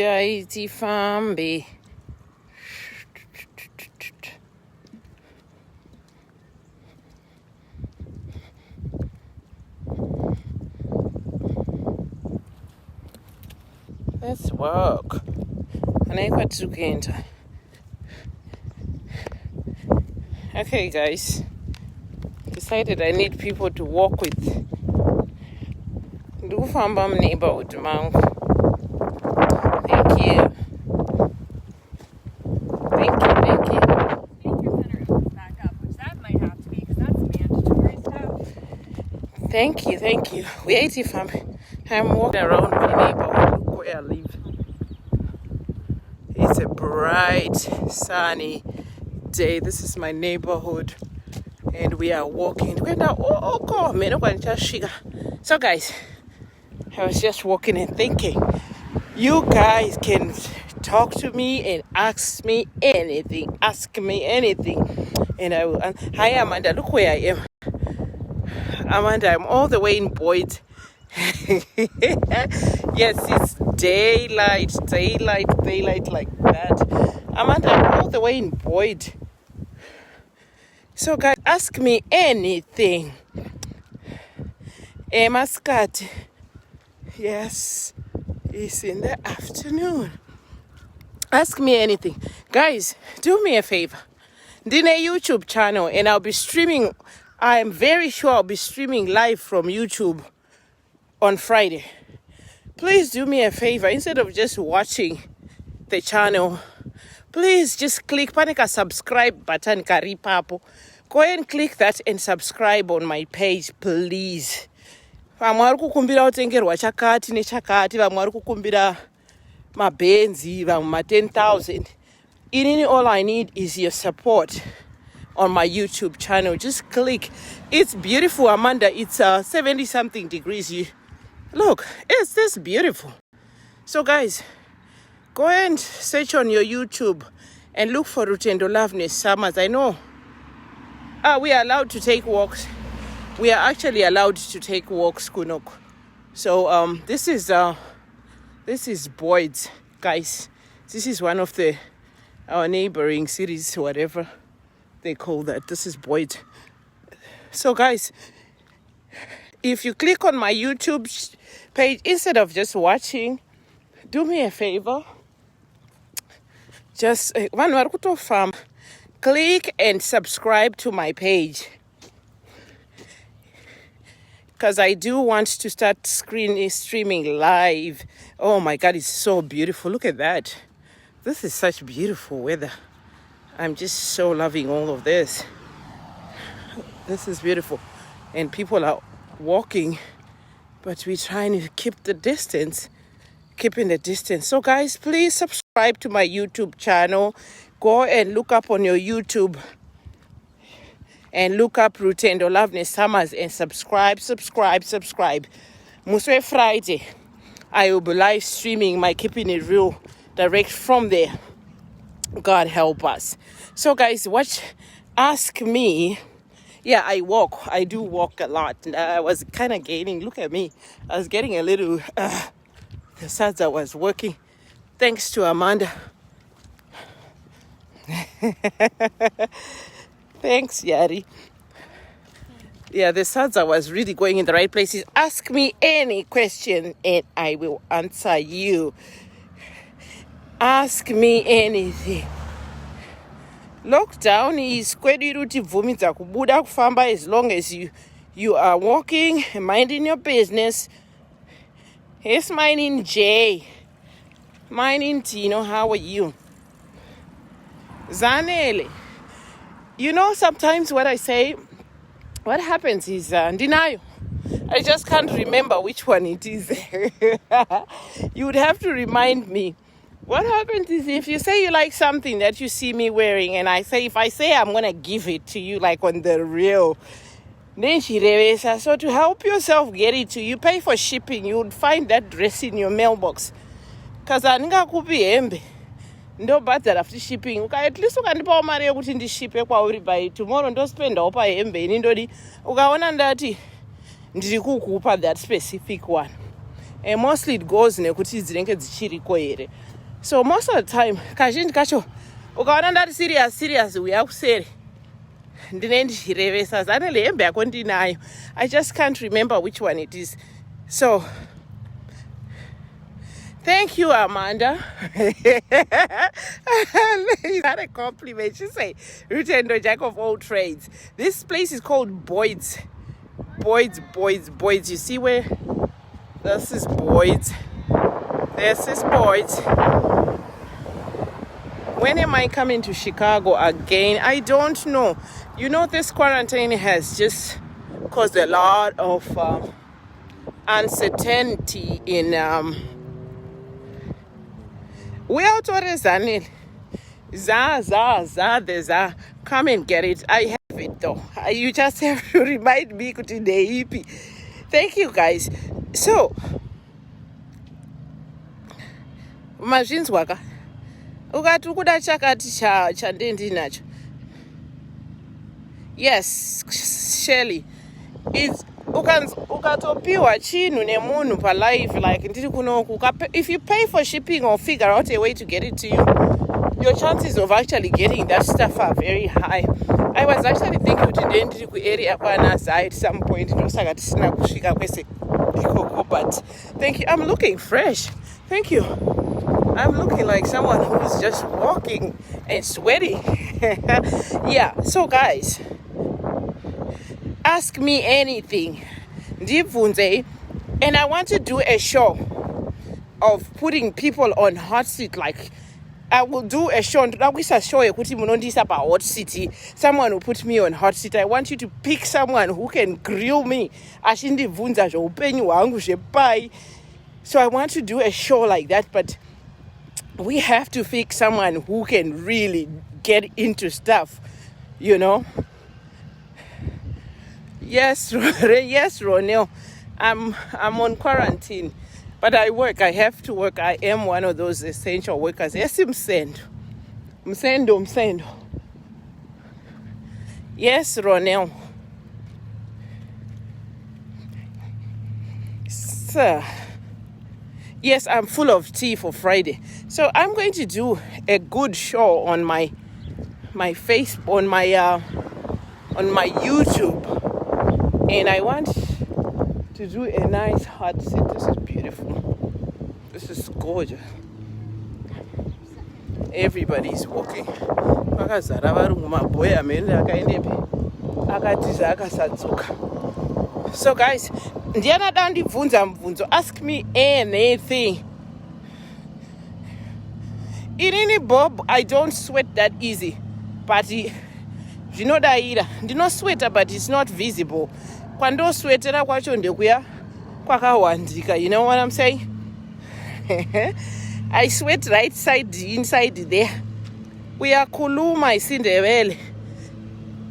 Uyai tifambe. Let's walk. Anaikwa tukenda. Okay, guys. Decided I need people to walk with. Ndikufamba neighborhood mangu. Thank you. Thank you. Take your center up back up, which that might have to be because that's mandatory stuff. Thank you. We ate it from. I'm walking around my neighborhood. Look where I live. It's a bright, sunny day. This is my neighborhood, and we are walking. So, guys, I was just walking and thinking, you guys can talk to me and ask me anything. Ask me anything, and I will. Hi, Amanda. Look where I am. Amanda, I'm all the way in Boyd. Yes, it's daylight like that. Amanda, I'm all the way in Boyd. So, guys, ask me anything. Mascot. Yes, it's in the afternoon. Ask me anything. Guys, do me a favor. Dine YouTube channel, and I'll be streaming. I'm very sure I'll be streaming live from YouTube on Friday. Please do me a favor. Instead of just watching the channel, please just click panika subscribe button karipapo. Go ahead and click that and subscribe on my page, please. Vamwe vari kukumbira kutengerwa chakati nechakati, vamwe vari kukumbira mabenzi, vamwe 10,000. Inini, all I need is your support on my YouTube channel. Just click. It's beautiful, Amanda. It's 70 something degrees. Look, it's this beautiful. So, guys, go and search on your YouTube and look for Rutendo Loveness Summers. I know we are allowed to take walks. We are actually allowed to take walks, Kunok. So this is Boyd's, guys. This is one of our neighboring cities, whatever they call that. This is Boyd. So, guys, if you click on my YouTube page, instead of just watching, do me a favor. Just click and subscribe to my page, because I do want to start streaming live. Oh my God, it's so beautiful. Look at that. This is such beautiful weather. I'm just so loving all of this. This is beautiful. And people are walking, but we're trying to keep the distance. Keeping the distance. So, guys, please subscribe to my YouTube channel. Go and look up on your YouTube and look up Rutendo Loveness Summers and subscribe. Muswe Friday, I will be live streaming my Keeping It Real direct from there. God help us. So, guys, ask me. Yeah, I walk. I do walk a lot. I was kind of gaining. Look at me. I was getting a little. The SADS I was working. Thanks to Amanda. Thanks, Yari. Yeah, the SADS was really going in the right places. Ask me any question and I will answer you. Ask me anything. Lockdown is kwediruti vumita kubuda kufamba as long as you are walking, minding your business. It's mining Jay. Mining Tino, how are you? Zanele. You know, sometimes what I say, what happens is denial. I just can't remember which one it is. You would have to remind me. What happens is if you say you like something that you see me wearing, and if I say I'm going to give it to you like on the real, then she revesa. So to help yourself get it to you, pay for shipping. You would find that dress in your mailbox. Because aninga kupi hembe. Ndo bata after shipping. At least ukandipa mari yokuti ndishipe kwauri by tomorrow ndo spend opa hembe. Nindodi ukaona ndati ndiri kukupa that specific one. And mostly it goes nekuti dzinenge dzichiriko here. So most of the time, kazhinji kacho ukaona ndari serious uya kuseri ndine ndichirevesa zane lehembe yako ndinayo. I just can't remember which one it is. So thank you, Amanda. Is that a compliment? She say, Rutendo, jack of all trades. This place is called Boyd's. Boyd's. You see where? This is Boyd's. This is Boyd's. When am I coming to Chicago again? I don't know. You know, this quarantine has just caused a lot of uncertainty in we are Zanil. Za. Come and get it. I have it though. You just have to remind me today. Thank you guys. So mazvinzwaka ukati ukuda chakati chandendinacho. Yes, Shelly. It's ukatopiwa chinhu nemunhu palife like ndiri kunoku, if you pay for shipping or figure out a way to get it to you, your chances of actually getting that stuff are very high. I was actually thinking kuti ndendiri kuarea kwanazai at some point ndosaka tisina kusvika kwese ikoko, but thank you. I'm looking fresh. Thank you. I'm looking like someone who's just walking and sweating. Yeah, so guys, ask me anything. Ndibvunze. And I want to do a show of putting people on hot seat. Like, I will do a show. Hot seat. Someone will put me on hot seat. I want you to pick someone who can grill me. So I want to do a show like that, but we have to pick someone who can really get into stuff, you know. Yes, Ronel. I'm on quarantine, but I work. I have to work. I am one of those essential workers. Yes, Msendo. Yes, Ronel. Sir. Yes, I'm full of tea for Friday. So I'm going to do a good show on my face, on my YouTube. And I want to do a nice hot seat. This is beautiful. This is gorgeous. Everybody's walking. So guys, ask me anything. Inini Bob, I don't sweat that easy. But you know that either. Do not sweat, but it's not visible. Quando sweatera kwacho ndekuya kwakawandika. You know what I'm saying? I sweat right side inside there. We are kuluma isindebele.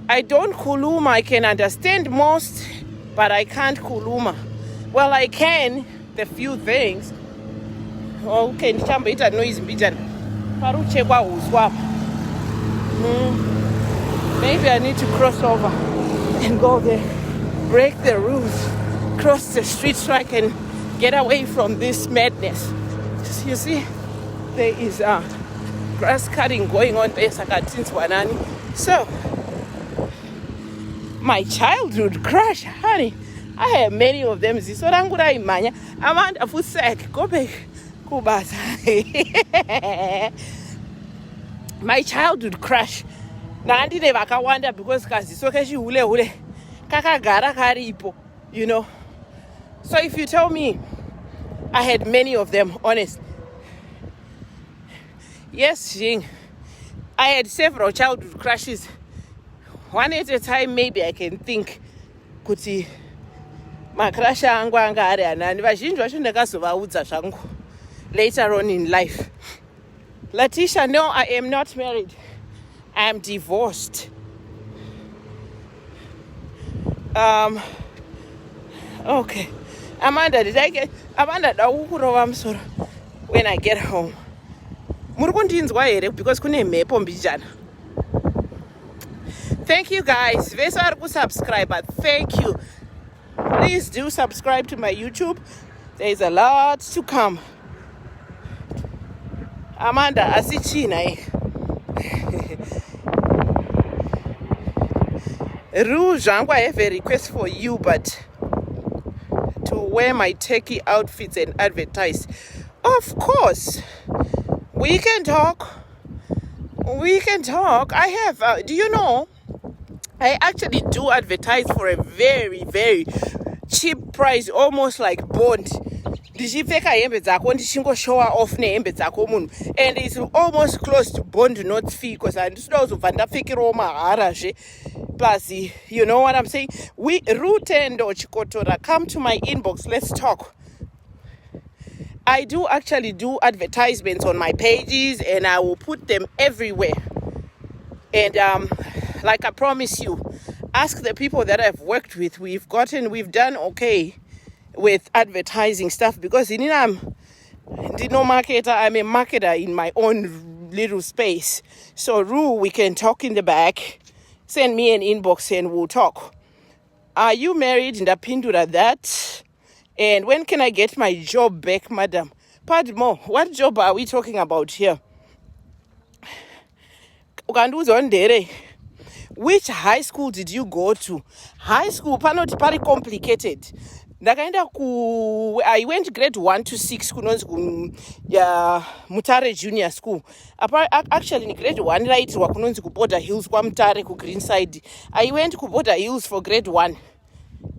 I don't kuluma. I can understand most, but I can't kuluma. Well, I can the few things. Okay, ndichamboita noise mbijana. Paruchekwa uzwa. Maybe I need to cross over and go there, break the rules, cross the street so I can get away from this madness. You see, there is grass cutting going on there. So, my childhood crush, honey, I have many of them. Amanda Fusek, go back, Kubasa. My childhood crush. Nandine vakawanda because kazisoke chihule kakagara karipo, you know. So if you tell me I had many of them, honest. Yes, Jing. I had several childhood crushes. One at a time, maybe I can think kuti makrasha angu anga ari anani vazhinji vacho ndakazovaudza zvangu later on in life. Latisha, no, I am not married. I am divorced. Okay. Amanda, daukurova musoro when I get home. Murukundinzwa here because kune mhepo mbijana. Thank you guys. Vese vari kusubscribe. Thank you. Please do subscribe to my YouTube. There is a lot to come. Amanda asichina Ru Zhangu, I have a request for you, but to wear my techie outfits and advertise. Of course, we can talk. We can talk. I have, do you know, I actually do advertise for a very, very cheap price, almost like Bond. Ndichipfeka hembe dzako ndichingo-showa off nehembe dzako munhu, and it's almost close to Bond not fee, because handisida kuzobva ndapfekerawo maharazve. Plus, you know what I'm saying? Rutendo Chikotora, come to my inbox, let's talk. I do actually do advertisements on my pages, and I will put them everywhere. And like I promise you, ask the people that I've worked with. We've done okay with advertising stuff, because I'm no marketer, I'm a marketer in my own little space. So Ru, we can talk in the back. Send me an inbox and we'll talk. Are you married? Ndapindura that. And when can I get my job back, madam? Padmo, what job are we talking about here? Which high school did you go to? High school, panoti pari complicated. I went grade 1 to 6 kunonzi Mutare Junior School. Actually, in grade 1 raitirwa kunonzi kuBorder Hills kwaMutare kuGreenside. I went to Border Hills for grade 1.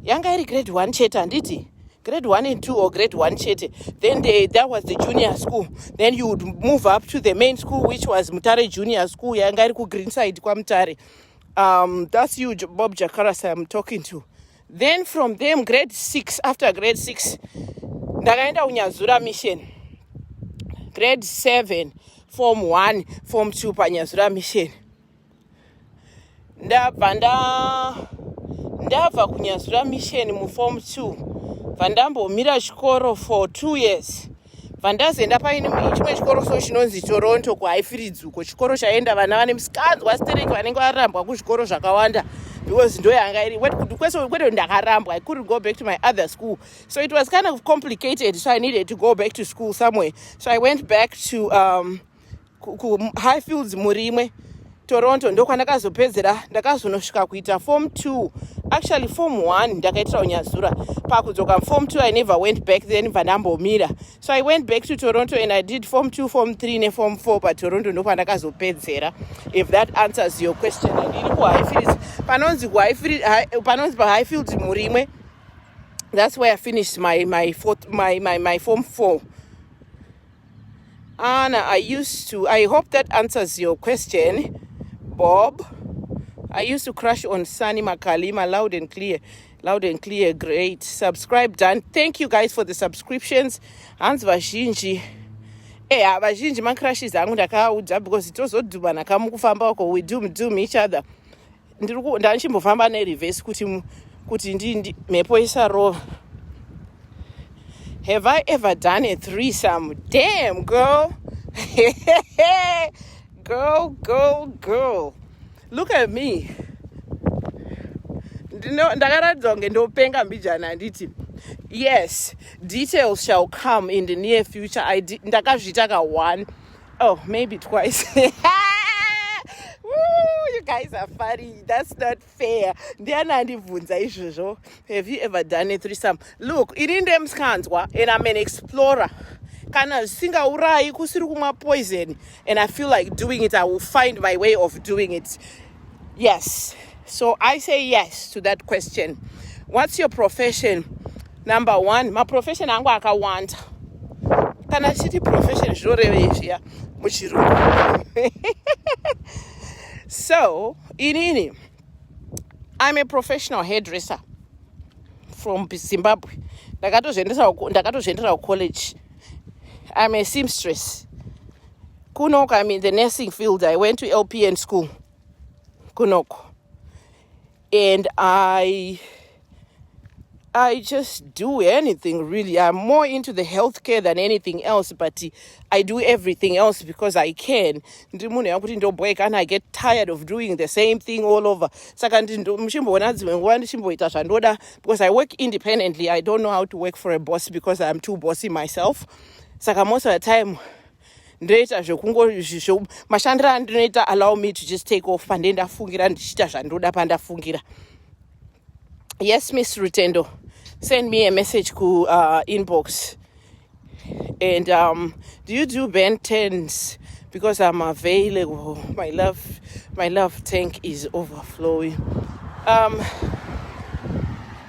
Yanga iri grade 1 chete handiti? Grade 1 and 2 or grade 1 chete. Then that was the junior school. Then you would move up to the main school, which was Mutare Junior School. Yanga iri kuGreenside kwaMutare. That's you, Bob Jakarasa, I'm talking to. Then from them, grade 6, after grade 6, ndakaenda kuNyazura Mission. Grade 7, form 1, form 2 paNyazura Mission. Ndabva kuNyazura Mission mu form 2. Vandambomira chikoro for 2 years. Vandazoenda paine chimwe chikoro so chinonzi Toronto kuHighfields uko, chikoro chaenda vana vane musikanzwa stereki vanenge varambwa kuzvikoro zvakawanda, because ndo yanga iri kwete ndakarambwa. I couldn't go back to my other school, so it was kind of complicated, so I needed to go back to school somewhere. So I went back to Highfields Murimwe, Toronto. Ndo kwandakazopedzera ndakazonosvika kuita form 2. Actually form 1 ndakaitira kuNyazura. Pakudzoka form 2 I never went back, then vandambomira. So I went back to Toronto and I did form 2, form 3 ne form 4 pa Toronto. Ndo kwandakazopedzera, if that answers your question. Ndiri kuHighfields, panonzi paHighfields Murimwe. That's where I finished my form 4. Anna, I hope that answers your question, Bob. I used to crush on Sunny Makalima, loud and clear, great. Subscribe, done. Thank you guys for the subscriptions. Hans vazhinji. Vazhinji makrashes angu ndakaudza, because tozodhubana kamukufamba uko, we doom each other. Ndanchimbofamba nereverse kuti ndi mhepo isarova. Have I ever done a threesome? Damn, girl. Girl. Look at me. Ndakaradzwa ngendopenga mbijana handiti. Yes, details shall come in the near future. Ndakazvitaka 1. Oh, maybe twice. Woo, you guys are funny. That's not fair. Have you ever done a threesome? Look, irinde mskanzwa, and I'm an explorer. Kana singaurayi kusiri kumwa poison, and I feel like doing it, I will find my way of doing it. Yes. So I say yes to that question. What's your profession? Number 1, my profession angu akawanda. Kana chiti profession zvorevezvia muchirungu. So, inini, I'm a professional hairdresser from Zimbabwe. Ndakatozviendera college. I'm a seamstress. Kunoko, I'm in the nursing field. I went to LPN school. Kunoko. And I just do anything, really. I'm more into the healthcare than anything else, but I do everything else because I can. And I get tired of doing the same thing all over. Because I work independently. I don't know how to work for a boss because I'm too bossy myself. Most of the time, ndoita mashandiro andinoita allow me to just take off pande ndafungira ndichiita zvandoda pandafungira. Yes, Miss Rutendo, send me a message ku inbox. And do you do Ben 10s? Because I'm available. My love tank is overflowing.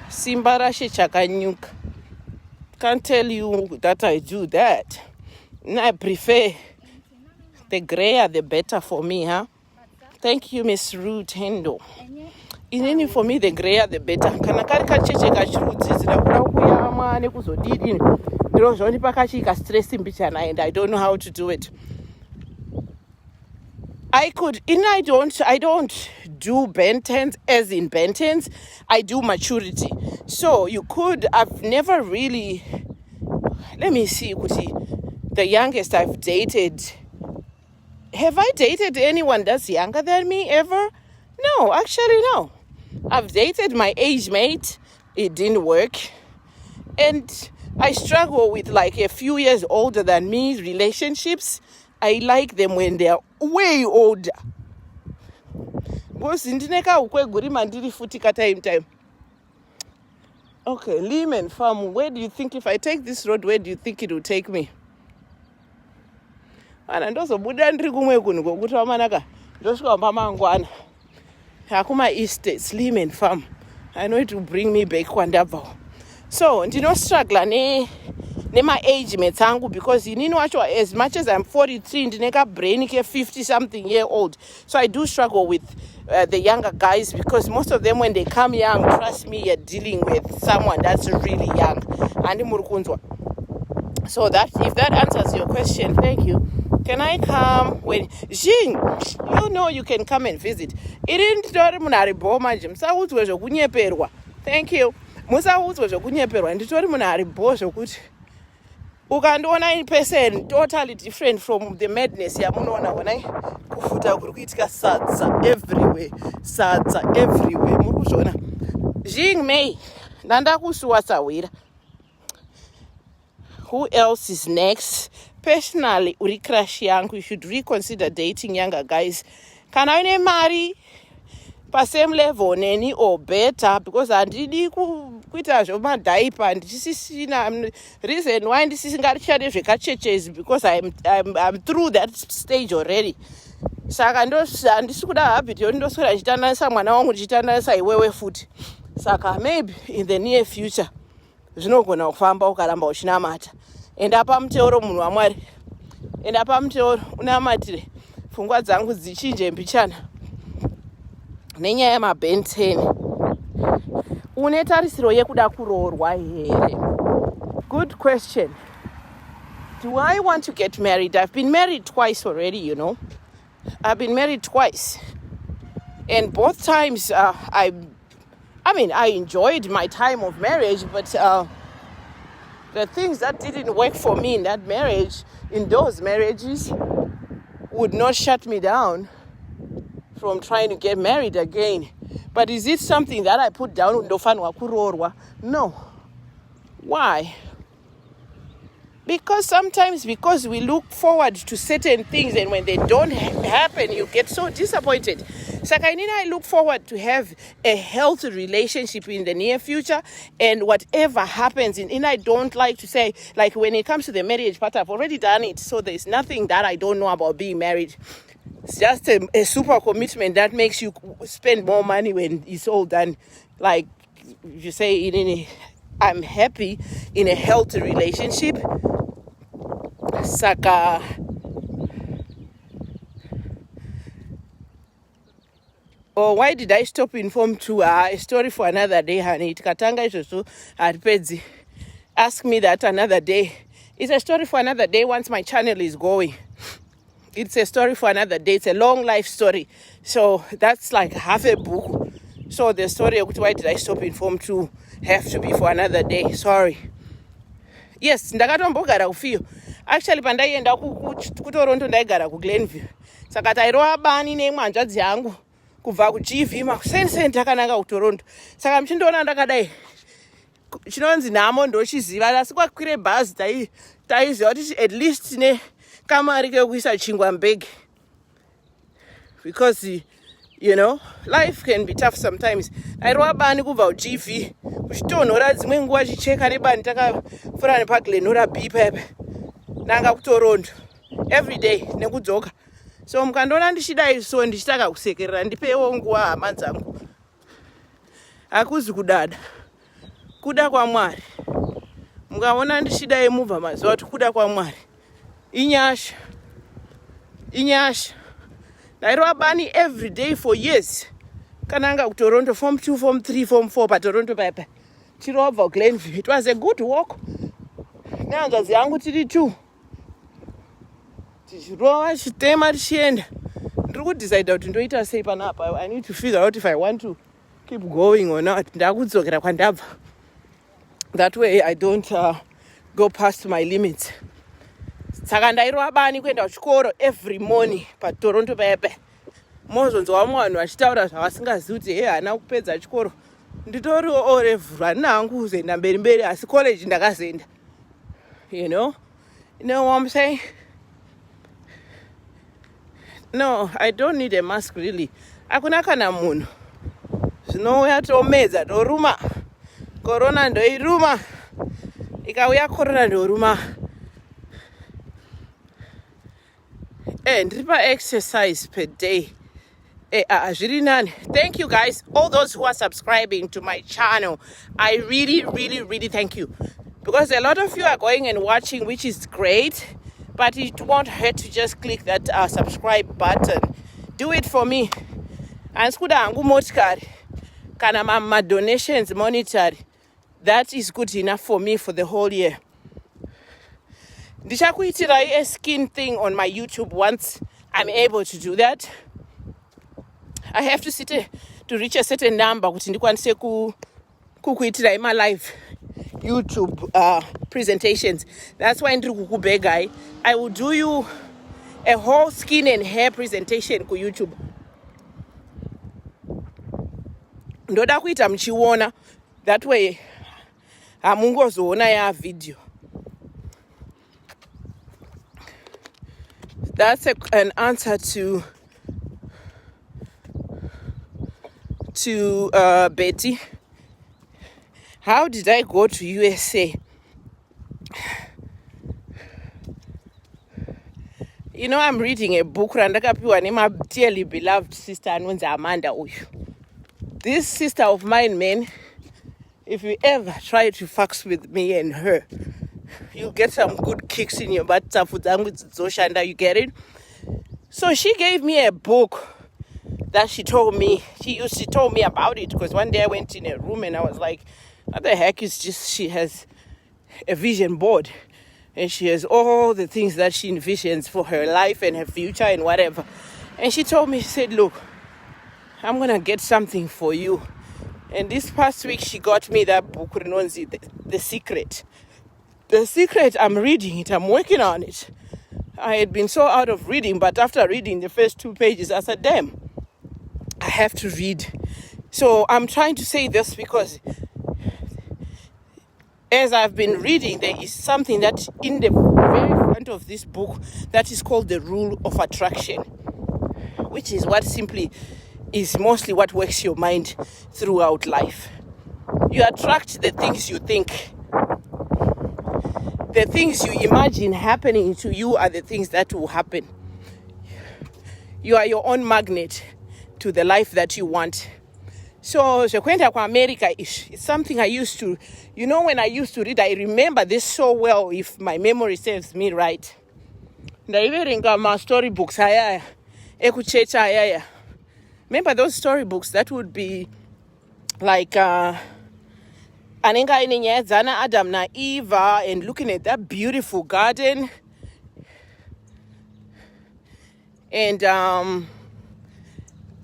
Simbarashe chakanyuka. Can't tell you that I do that. I prefer the grayer the better for me, huh? Thank you, Miss Rutendo. Inini for me the grayer the better. Kana kari kacheche kachirudzidzira kuda kuyama nekuzodini. Ndiro zvonipa kachika stress mbichana, and I don't know how to do it. I don't do Bentons as in Bentons. I do maturity. So I've never really, let me see, the youngest I've dated. Have I dated anyone that's younger than me ever? No, actually no. I've dated my age mate. It didn't work. And I struggle with like a few years older than me relationships. I like them when they're way older. Okay, Lehman Farm, where do you think, if I take this road, where do you think it will take me? And ndozobuda ndiri kumwe kuno kokuti wamanaka ndosvika pamangwana hakuma estates Lehman Farm. I know it will bring me back kwandabva. So ndinostruggle nema age mates angu, because inini wacho, as much as I'm 43 ndineka brain ke 50 something year old. So I do struggle with the younger guys, because most of them, when they come young, trust me, you're dealing with someone that's really young. Andi murukunzwa. So that, if that answers your question, thank you. Can I come when Jing? You know you can come and visit. Irindori munari boma nje musaudzwe zvokunyeperwa. Thank you. Musaudzwe zvokunyeperwa. Nditori munari bo zvokuti ukandiona in person totally different from the madness yamunoona when I kufuta kuri kuitika sadza everywhere muri kuzviona. Jing May ndanda kusuwa sawira. Who else is next? Personally, uri crush yangu, you should reconsider dating younger guys. Kana une mari pa same level neni or better, because handidi kuita zvomadhaipa ndisisina reason why ndisisingarichade zvekacheche is because I'm through that stage already. Saka handisi kuda habit yoni ndoswera ndichitandanisa mwana wangu ndichitandanisa iwewe futi. Saka maybe in the near future zvinogona kufamba ukaramba uchinamata. Enda pamuteuro munhu waMwari. Enda pamuteuro unamatire pfungwa dzangu dzichinje mbichana. Nenyaya yamaBen 10. Une tarisiro yekuda kuroorwa here? Good question. Do I want to get married? I've been married twice already, you know. I've been married twice. And both times I enjoyed my time of marriage, but the things that didn't work for me in that marriage, in those marriages, would not shut me down from trying to get married again. But is it something that I put down? No. Why? Because sometimes we look forward to certain things, and when they don't happen, you get so disappointed. Sakainina, I look forward to have a healthy relationship in the near future, and whatever happens, and I don't like to say, like when it comes to the marriage part, I've already done it, so there's nothing that I don't know about being married. It's just a super commitment that makes you spend more money when it's all done. Like you say, I'm happy in a healthy relationship. Saka. Oh, why did I stop in Form 2? A story for another day, honey. Katanga is at Pedzi. Ask me that another day. It's a story for another day once my channel is going. It's a story for another day. It's a long life story. So that's like half a book. So the story of why did I stop in Form 2 have to be for another day. Sorry. Yes, ndakatombogara kufiyo. Actually, pandaienda kuToronto ndaigara kuGlenview. Saka tairova bani nemwanzvadzi yangu kubva kuGV makuseni takananga kuToronto. Saka muchindoona ndakadai chinonzi nhamo ndochiziva, asi kwakwire bhazi taiziva kuti at least kamari kekuisa chingwa mbegi. Because you know, life can be tough sometimes. Airwa bani kubva uGV kuchitonhora dzimwe nguva chicheka nebani takafura nepaglenora B pepe nanga kutorondo every day nekudzoka. So mukandoona ndichidai so ndichitaka kusekerera ndipewo nguva hama dzangu. Hakuzi kudada, kuda kwaMwari. Mukaona ndichidai mubva mazuva kuti kuda kwaMwari inyasha. Nairwa bani every day for years. Kananga kuToronto form 2, form 3, form 4 paToronto pepe. Chirobva Glenview. It was a good walk. Nehanzvadzi yangu tiri 2. Tichirova chitema tichienda. Ndiri kudecide kuti ndoita sei panapa. I need to figure out if I want to keep going or not. Ndakudzokera kwandabva. That way I don't go past my limits. Saka ndairwa bani kuenda kuchikoro every morning paToronto pepe. Mozonzwa vamwe vanhu vachitaura zvavasingazivi kuti hana kupedza chikoro. Nditoriwo O level handina hangu kuzoenda mberi asi college ndakazoenda. You know what I'm saying? No, I don't need a mask really. Hakuna kana munhu. Zvinouya tomedza toruma. Corona ndoiruma. Ikauya corona ndoruma. Ndiri pa-exercise per day. Zviri nani. Thank you guys, all those who are subscribing to my channel. I really thank you. Because a lot of you are going and watching, which is great. But it won't hurt to just click that subscribe button. Do it for me. And skuda hangu motikari. Kana ma donations monetary. That is good enough for me for the whole year. Ndichakuitirai a skin thing on my YouTube once I'm able to do that. I have to reach a certain number kuti ndikwanise kukuitirai my live YouTube presentations. That's why ndiri kukubegai. I will do you a whole skin and hair presentation ku YouTube. Ndoda kuita mchiona. That way hamungozoona ya video. That's an answer to Betty. How did I go to USA? You know, I'm reading a book randakapiwa nema dearly beloved sister anonzi Amanda uyu. This sister of mine, man, if you ever try to fucks with me and her, you'll get some good kicks in your butt. You get it? So she gave me a book that she told me about it, because one day I went in a room and I was like, what the heck is just, she has a vision board and she has all the things that she envisions for her life and her future and whatever. And she told me, she said, look, I'm going to get something for you. And this past week she got me that book, The Secret. The Secret, I'm reading it, I'm working on it. I had been so out of reading, but after reading the first 2 pages, I said, damn, I have to read. So I'm trying to say this because as I've been reading, there is something that in the very front of this book that is called the rule of attraction, which is what simply is mostly what works your mind throughout life. You attract the things you think. The things you imagine happening to you are the things that will happen. You are your own magnet to the life that you want. So, Kwenda kwa America is something I used to, you know, when I used to read, I remember this so well, if my memory serves me right. Ndaiverenga ma storybooks ayaya, ekuchecha ayaya. Remember those storybooks that would be like Anenga Inenyazana, Adam na Eva, and looking at that beautiful garden. And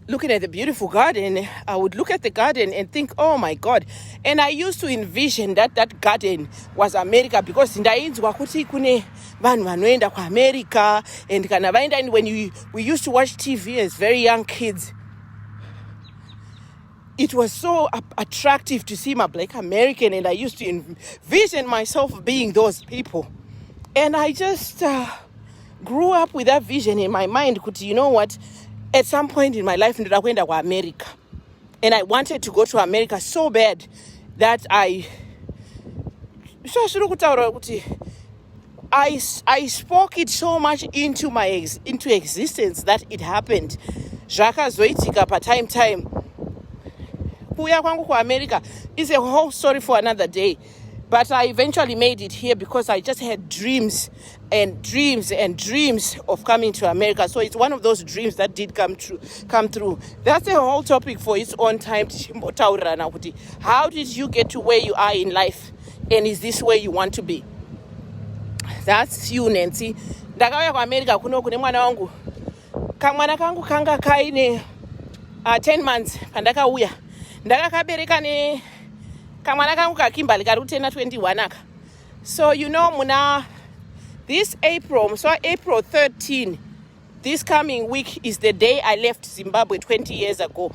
looking at the beautiful garden, I would look at the garden and think, oh my God. And I used to envision that garden was America, because ndainzwa kuti kune vanhu vanoenda kwa America, and kana vaenda, and when we used to watch TV as very young kids, it was so attractive to see my Black American, and I used to envision myself being those people. And I just grew up with that vision in my mind. You know what? At some point in my life, ndida kuenda ku America. And I wanted to go to America so bad that I spoke it so much into existence that it happened. Zvakazoitika time. Kuya kwangu ku America is a whole story for another day. But I eventually made it here because I just had dreams and dreams of coming to America. So it's one of those dreams that did come through. That's a whole topic for its own time. How did you get to where you are in life? And is this where you want to be? That's you, Nancy. Ndakauya ku America kuno kune mwana wangu. Kamwana kangu kanga kaine 10 months pandakauya. Ndakakabereka ne kamwana kangu kakimbali kari kutena 21 aka. So muna this April 13, this coming week is the day I left Zimbabwe 20 years ago.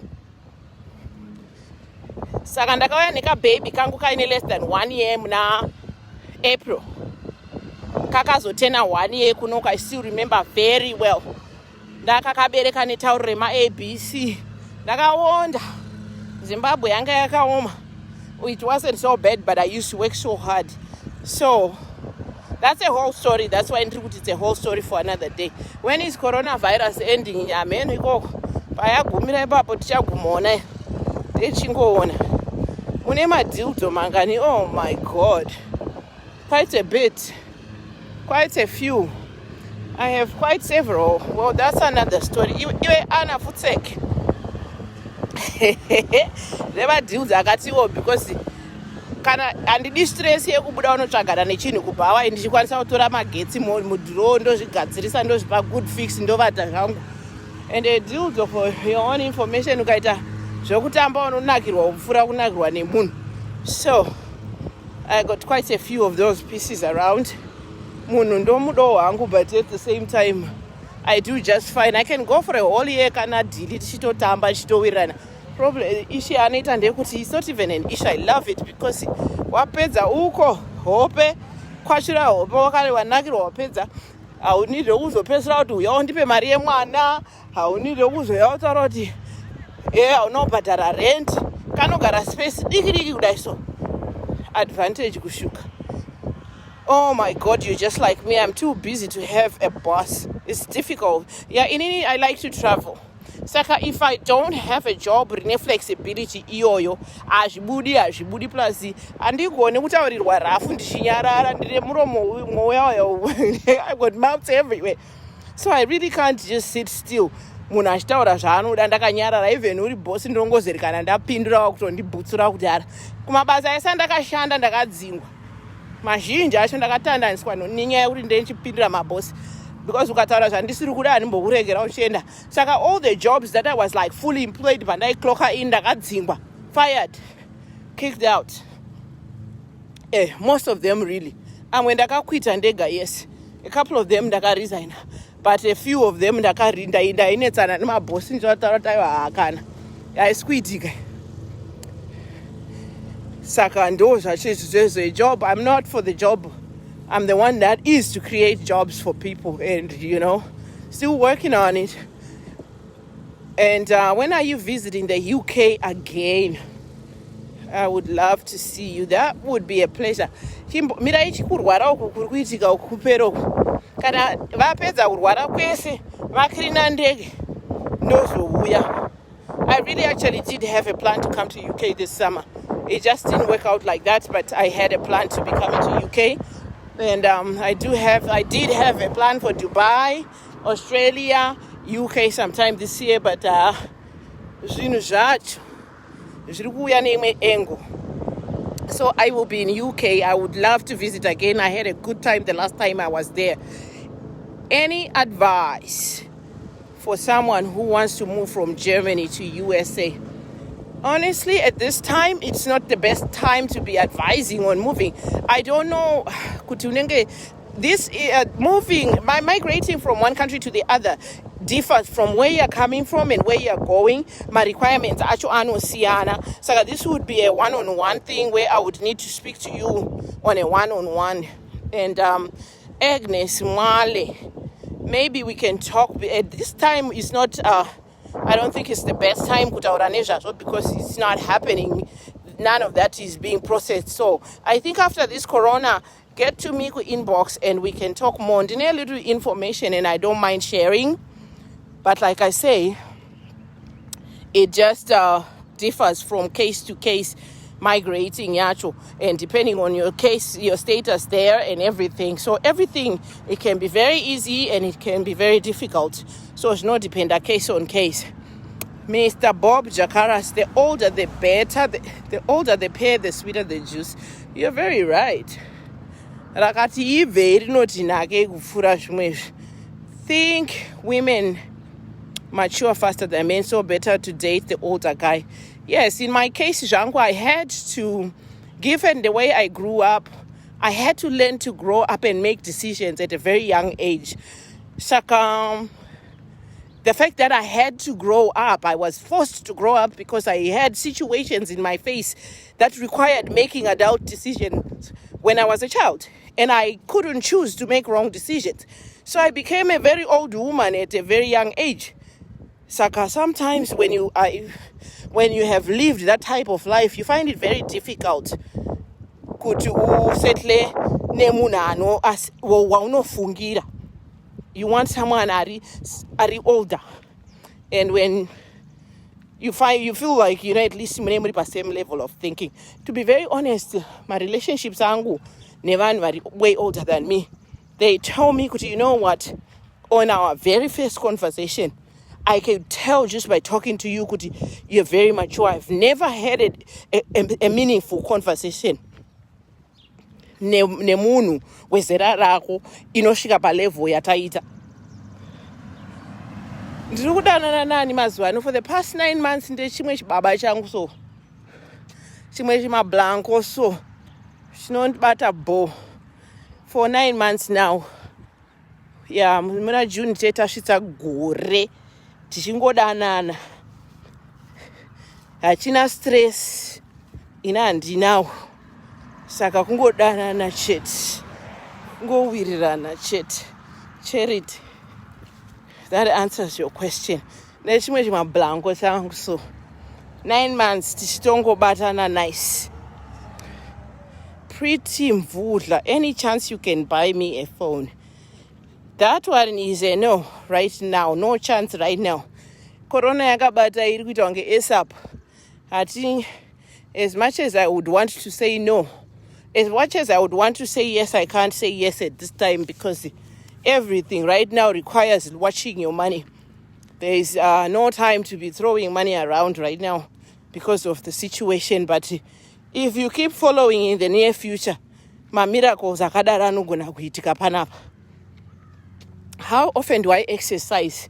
Saka ndakauya neka baby kangu kaine less than 1 year muna April. Kakazotena 1 year kunoku, I still remember very well. Ndakakabereka netauro rema ABC. Ndakawonda. Zimbabwe yanga yakaoma. It wasn't so bad, but I used to work so hard. So that's a whole story. That's why it's a whole story for another day. When is coronavirus ending? Amen. Payagumira ipapo tichagumona. Techingoona. Mune madildo mangani. Oh my God. Quite a bit. Quite a few. I have quite several. Well, that's another story. Iwe Anna Futsek. Never deals akatiwo because kana handidi stress yekubuda unotsvagana nechinhu kubva hawa ndichikwanisa kutora magetsi mudhiro ndozvigadzirisa ndozvipa good fix ndovata zvangu. And deals for your own information ukaita zvekutamba unonakirwa upfuura kunakirwa nemunhu. So I got quite a few of those pieces around. Munhu ndomudo wangu, but at the same time I do just fine. I can go for a whole year kana dili tichitotamba tichitowirirana. Problem ishi anoita ndekuti it's not even an issue. I love it because wapedza uko hope kwashira hope wakare wanakirwa wapedza haunidi kuzopesera kuti uya undipe mari yemwana, haunidi kuzoya utaura kuti haunobhadhara rent, kanogara space diki kudai. So advantage kushuka. Oh my God, you're just like me. I'm too busy to have a boss. It's difficult. Yeah, inini I like to travel. Saka if I don't have a job rine flexibility iyoyo azvibudi plus andigone kutaurirwa rafu ndichinyarara ndine muromo mwoyo. I got mouths everywhere. So I really can't just sit still. Munhu achitaura zvaanoda ndakanyarara, even uri bosi ndongozerikana ndapindura kutondibhutsura kudara. Kumabasa ese ndakashanda ndakadzingwa. Mazhinji acho ndakatandaniswa nenyaya yekuti ndichipindira mabosi. Because ukataura zvandisiri kuda handimbokuregera uchienda. Saka all the jobs that I was like fully employed pandaiclocker in ndakadzingwa, fired, kicked out. Most of them really. Amwe ndakakwita ndega, yes. A couple of them ndakaresign. But a few of them ndainetsana nemabosi ndichataura taiwa haakana. Yaisikuitika. Saka ndo zvacho a job. I'm not for the job. I'm the one that is to create jobs for people, and still working on it. And when are you visiting the UK again? I would love to see you. That would be a pleasure. Mirai chikurwara uku kuri kuitika ukupera uku. Kana vapedza kurwara kwese vakrina ndege ndozouya. I really actually did have a plan to come to UK this summer. It just didn't work out like that, but I had a plan to be coming to UK. And I did have a plan for Dubai, Australia, UK sometime this year, but zvinhu zvacho zviri kuuya neimwe angle. So I will be in UK. I would love to visit again. I had a good time the last time I was there. Any advice for someone who wants to move from Germany to USA? Honestly, at this time, it's not the best time to be advising on moving. I don't know. This migrating from one country to the other differs from where you're coming from and where you're going. My requirements acho anosiyana. So this would be a one-on-one thing where I would need to speak to you on a one-on-one. And Agnes Mwale, maybe we can talk. At this time, it's not, I don't think it's the best time kutaura nezvazvo because it's not happening. None of that is being processed. So I think after this corona, get to me inbox and we can talk more. Ndine a little information and I don't mind sharing. But like I say, it just differs from case to case, migrating yacho, and depending on your case, your status there and everything. So everything, it can be very easy and it can be very difficult. So it's not dependent case on case. Mr. Bob Jakaras, the older the better, the older the pear, the sweeter the juice. You're very right. Think women mature faster than men, so better to date the older guy. Yes, in my case, Jango, I had to, given the way I grew up, I had to learn to grow up and make decisions at a very young age. The fact that I had to grow up, I was forced to grow up because I had situations in my face that required making adult decisions when I was a child. And I couldn't choose to make wrong decisions. So I became a very old woman at a very young age. Saka, sometimes when you have lived that type of life, you find it very difficult kuti usettle nemunhu waunofungira. You want someone ari older, and when you feel like at least muri pa same level of thinking. To be very honest, my relationships angu nevanhu vari way older than me. They tell me kuti, you know what, on our very first conversation, I can tell just by talking to you kuti you're very mature. I've never had a meaningful conversation nemunhu wezera rako inosvika palevel yataita. Ndiri kudanana nani mazuva ano. For the past 9 months ndechimwe chibaba changu so, chimwe chimablanco so, chinondibata bo for 9 months now. Yeah, muna June tasvitsa gore tichingodanana, hachina stress, ina handinawo. Saka kungodanana chete, kungowirirana chete. Charity, that answers your question. Nechimwe chimablanco changu so 9 months tichitongobatana nice. Pretty mvudla, any chance you can buy me a phone. That one is a no right now. No chance right now. Corona yakabata iri kuita kunge ASAP. I think as much as I would want to say no, as much as I would want to say yes, I can't say yes at this time because everything right now requires watching your money. There is no time to be throwing money around right now because of the situation. But if you keep following in the near future, ma miracles akadaro anogona kuitika panapa. How often do I exercise?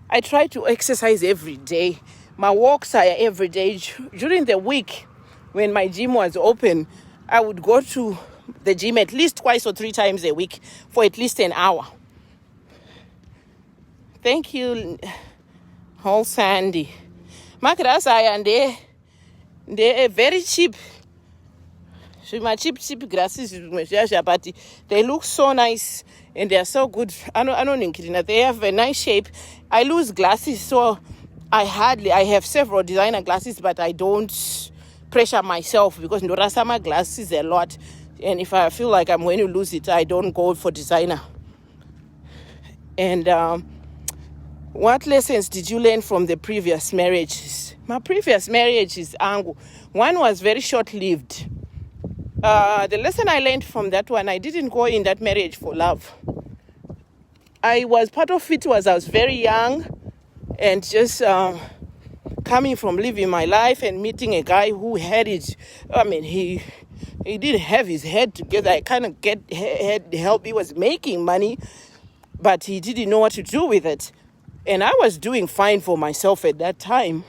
I try to exercise every day. My walks are every day. During the week, when my gym was open, I would go to the gym at least twice or 3 times a week for at least an hour. Thank you, whole Sandy. Magrasaya and they're very cheap. My cheap grasses, but they look so nice and they are so good. I don't think they have a nice shape. I lose glasses, so I have several designer glasses, but I don't pressure myself because my glasses a lot. And if I feel like I'm going to lose it, I don't go for designer. And what lessons did you learn from the previous marriages? My previous marriages, Angu, one was very short-lived. The lesson I learned from that one, I didn't go in that marriage for love. Part of it was I was very young and just coming from living my life and meeting a guy who had it. I mean, he didn't have his head together. I kind of had help. He was making money, but he didn't know what to do with it. And I was doing fine for myself at that time.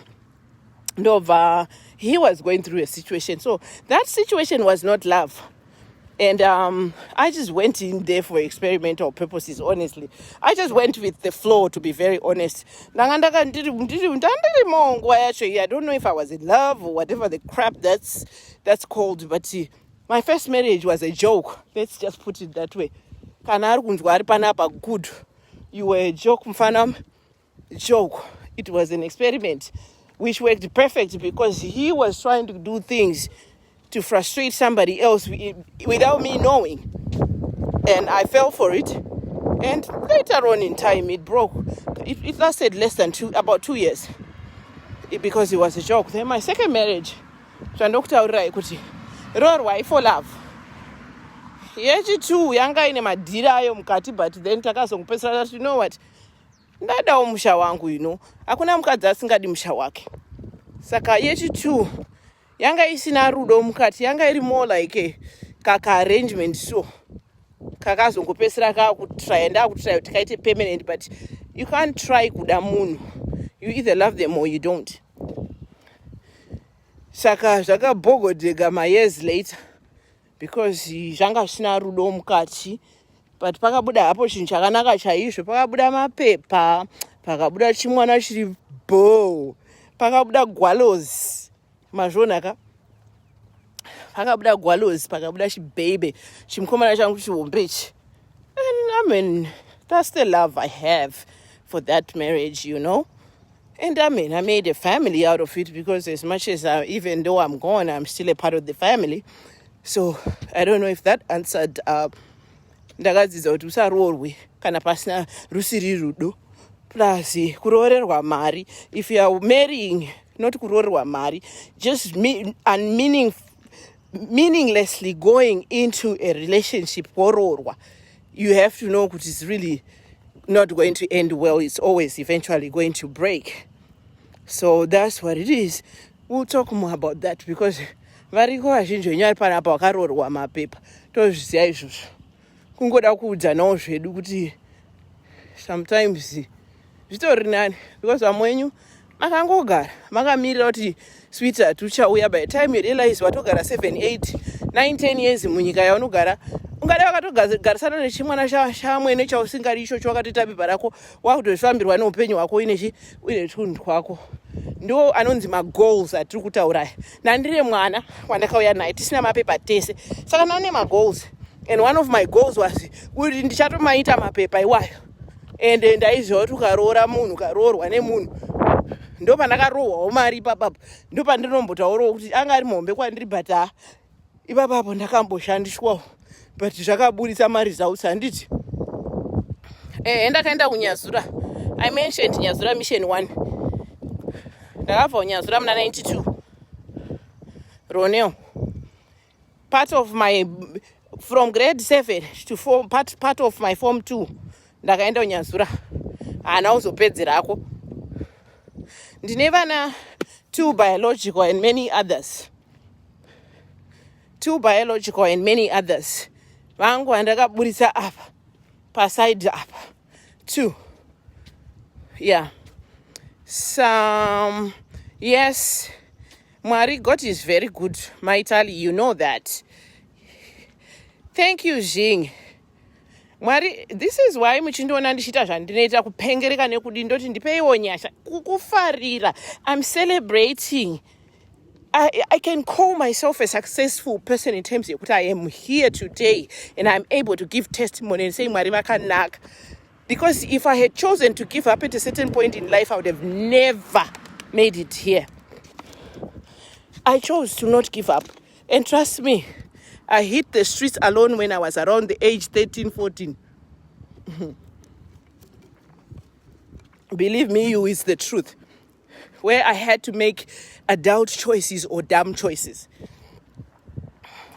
He was going through a situation. So that situation was not love. And I just went in there for experimental purposes, honestly. I just went with the flow, to be very honest. I don't know if I was in love or whatever the crap that's called. But my first marriage was a joke. Let's just put it that way. Good. You were a joke, mfanam. Joke. It was an experiment which worked perfect because he was trying to do things to frustrate somebody else without me knowing. And I fell for it. And later on in time, it broke. It lasted less than about 2 years because it was a joke. Then my second marriage, zvandokutaurira kuti roorwai for love. Yechitu yanga ine madhira ayo mukati, but then takazongopedzisira kuti you know what, ndadawo musha wangu, you know. Hakuna mukadzi asingadi musha wake. Saka yechitu yanga isina rudo mukati, yanga iri more like kaka arrangement so. Kakazongopedzisira kakutry kuti kaite permanent, but you can't try kuda munhu. You either love them or you don't. Saka zvakabhogodheka my years later because zvanga zvisina rudo mukati, but pakabuda hapo chinhu chakanaka chaizvo. Pakabuda mapepa, pakabuda chimwana chiri bho, pakabuda gwalozi, mazvonaka. Pakabuda gwalozi, pakabuda chibhebe, chimukomana changu chihombechi. And I mean, that's the love I have for that marriage, you know. And I mean, I made a family out of it because as much as even though I'm gone, I'm still a part of the family. So I don't know if that answered. Ndakadzidza kuti usaroorwe kana pasina rusiri rudo. Plus kuroorerwa mari. If you are marrying, not kuroorerwa mari, just meaninglessly going into a relationship koroorwa, you have to know that it's really not going to end well. It's always eventually going to break. So that's what it is. We'll talk more about that because variko vazhinji venyari panapa vakaroorwa mapepa. Tozviziva izvozvo. Kungoda kuudzanawo zvedu kuti sometimes zvitori nani because vamwe wenyu makangogara makamirira kuti sweetheart uchauya. By the time you realize watogara 7, 8, 9, 10 years munyika yaunogara, ungada wakatogarisana nechimwana chamwene chausingadi icho chawakatoita pepa rako, wakutozvifambirwa neupenyu hwako uine tunhu twako. Ndo anonzi magoals atiri kutaura. Nandire mwana wandakauya naye tisina mapepa tese. Saka ndane magoals. And one of my goals was kuti ndichatomaita mapepa iwayo. And ndaiziva kuti ukaroora munhu, ukaroorwa nemunhu, ndo pandakarohwawo mari ipapapo. Ndo pandinombotaurawo kuti anga ari muhombe kwandiri, but ipapapo ndakamboshandiswawo. But zvakaburitsa maresults handiti. Ndakaenda kunyazura. I mentioned Nyazura Mission 1. Ndakabva kunyazura muna 92. Roneo. Part of my, from grade 7 to part of my form 2. Ndakaenda kunyazura. Hana uzopedzerako. Ndine vana 2 biological and many others. 2 biological and many others. Vangu vandakaburitsa apa. Paside apa. 2. Yeah. Some, yes. Mwari, God is very good. Maitali, you know that. Thank you, Jing. Mwari, this is why muchindoona ndichita zvandinoita kupengereka nekudi ndoti ndipeiwo nyasha kukufarira. I'm celebrating. I can call myself a successful person in terms of what I am here today and I'm able to give testimony and say Mwari vakanaka. Because if I had chosen to give up at a certain point in life, I would have never made it here. I chose to not give up. And trust me, I hit the streets alone when I was around the age 13, 14. Believe me, it's the truth. Where I had to make adult choices or dumb choices.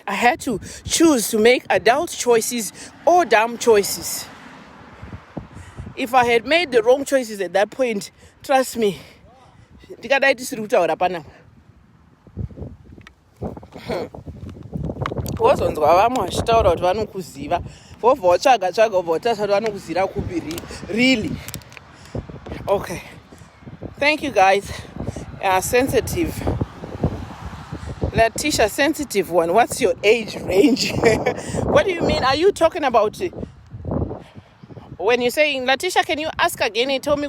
I had to choose to make adult choices or dumb choices. If I had made the wrong choices at that point, trust me, ndikadai tisiri kutaura panapa. Wozonzwa vamwe vachitaura kuti vanokuziva, wobva watsvaga wobva watarisa kuti vanokuzira kupi really. Okay. Thank you guys. Sensitive. Latisha, sensitive one. What's your age range? What do you mean? Are you talking about when you're saying, Latisha, can you ask again and tell me,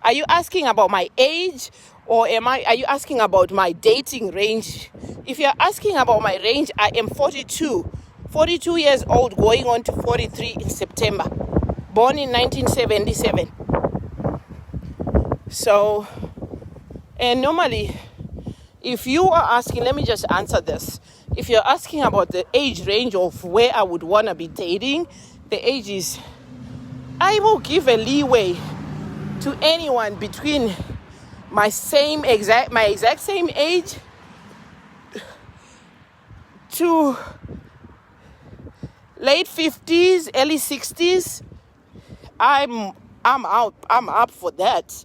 are you asking about my age or are you asking about my dating range? If you're asking about my range, I am 42 years old, going on to 43 in September. born in 1977. So, and normally, if you are asking, let me just answer this. If you're asking about the age range of where I would want to be dating, the age is, I will give a leeway to anyone between my exact same age to late 50s, early 60s. I'm up for that,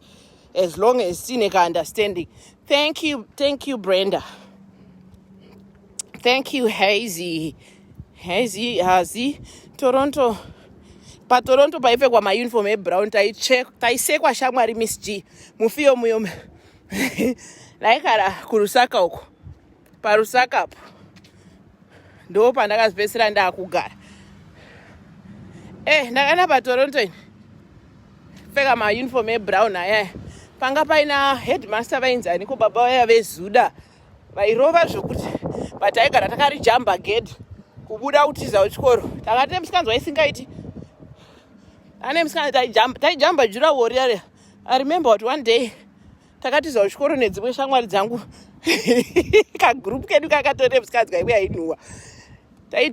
as long as Seneca understanding. Thank you, Brenda. Thank you, Hazy, Toronto. PaToronto paipfekwa mauniform ebrown taisekwa shamwari Miss G mufiyo muyo laikara kurusaka uko parusaka po ndo pandakazipedzisira ndaakugara. Ndakaenda paToronto ini pfeka mauniform ebrown aya panga paina headmaster vainzani ko baba vaya vezuda vairova zvokuti pataigara takari jamba gate kubuda kutiza kuchikoro takati musikanzwa isingaiti ane musikana taijamba jura warrior. I remember what one day takatiza kuchikoro nedzimwe shamwari dzangu kagroup kedu kakatore musikanzwa iwe ainhuwa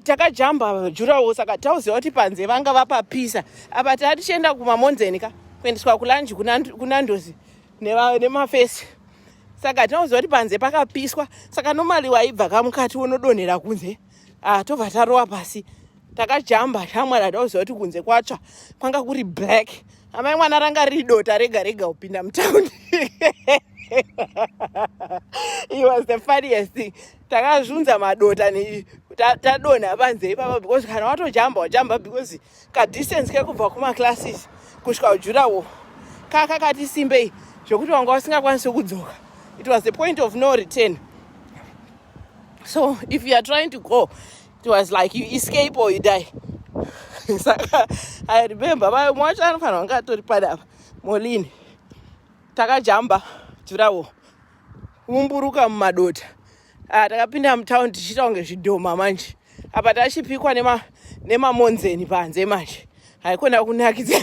takajamba jurawo. Saka tauziva kuti panze vanga vapapisa apa tatichienda kumamonzeni kuendeswa kulanji kunandozi nemafesi. Saka tauziva kuti panze pakapiswa. Saka normally waibva kamukati unodonhera kunze tobva tarowa pasi. Takajamba shamwari tauziva kuti kunze kwatsva kwanga kuri black. Amai mwana ranga riri dota rega rega kupinda mutaundi. It was the funniest thing. Takazvunza madota tadonha panze ipapa because kana watojamba because kadistance kekubva kumaclasses kusvika kujurawo kakati simbei zvokuti wanga usingakwanisi kudzoka. It was the point of no return. So if you are trying to go, it was like you escape or you die. Saka I remember mwacho anofanira kunge atori padapa Molini takajamba jurawo umburuka mumadota. Takapinda mutaundi tichiita kunge zvidhoma manje. Apa tachipikwa nemamonzeni panze manje. Haikona kunakidza.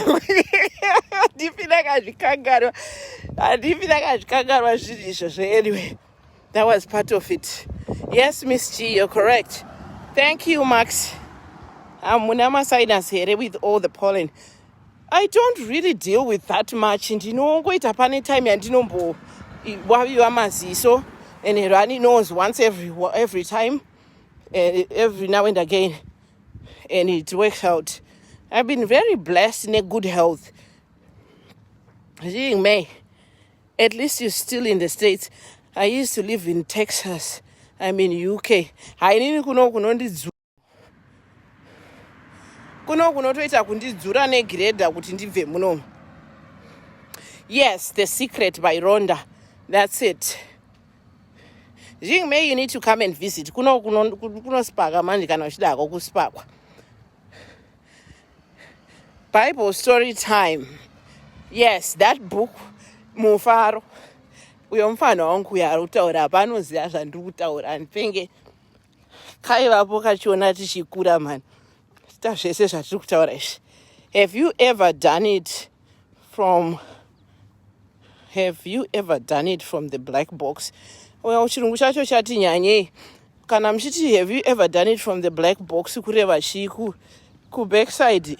Handifina kazvikangarwa zvinhu izvozvo. Anyway, that was part of it. Yes, Miss G, you're correct. Thank you, Max. Muna masinus here with all the pollen. I don't really deal with that much. Ndinongoita pane time yandinombowaviwa maziso. And he running nose once every time, every now and again, and it works out. I've been very blessed in a good health. May, at least you're still in the States. I used to live in Texas. I'm in UK. Hainini kunotondidzura kunotoita kundidzura negreda kuti ndibve munomu. Yes, The Secret by Rhonda. That's it. May, you need to come and visit. Kunospaka manje kana uchidako kuspakwa. Bible story time. Yes, that book Mufaro. Uyo mufana wangu yari kutaura panoziva zvandiri kutaura ndipenge kaivapo kachiona tichikura mani. Sta zvese zvatiri kutaura izvi. Have you ever done it from the black box? Well, chirungu chacho chati nyanyei. Kana mchiti have you ever done it from the black box kureva chii ku backside.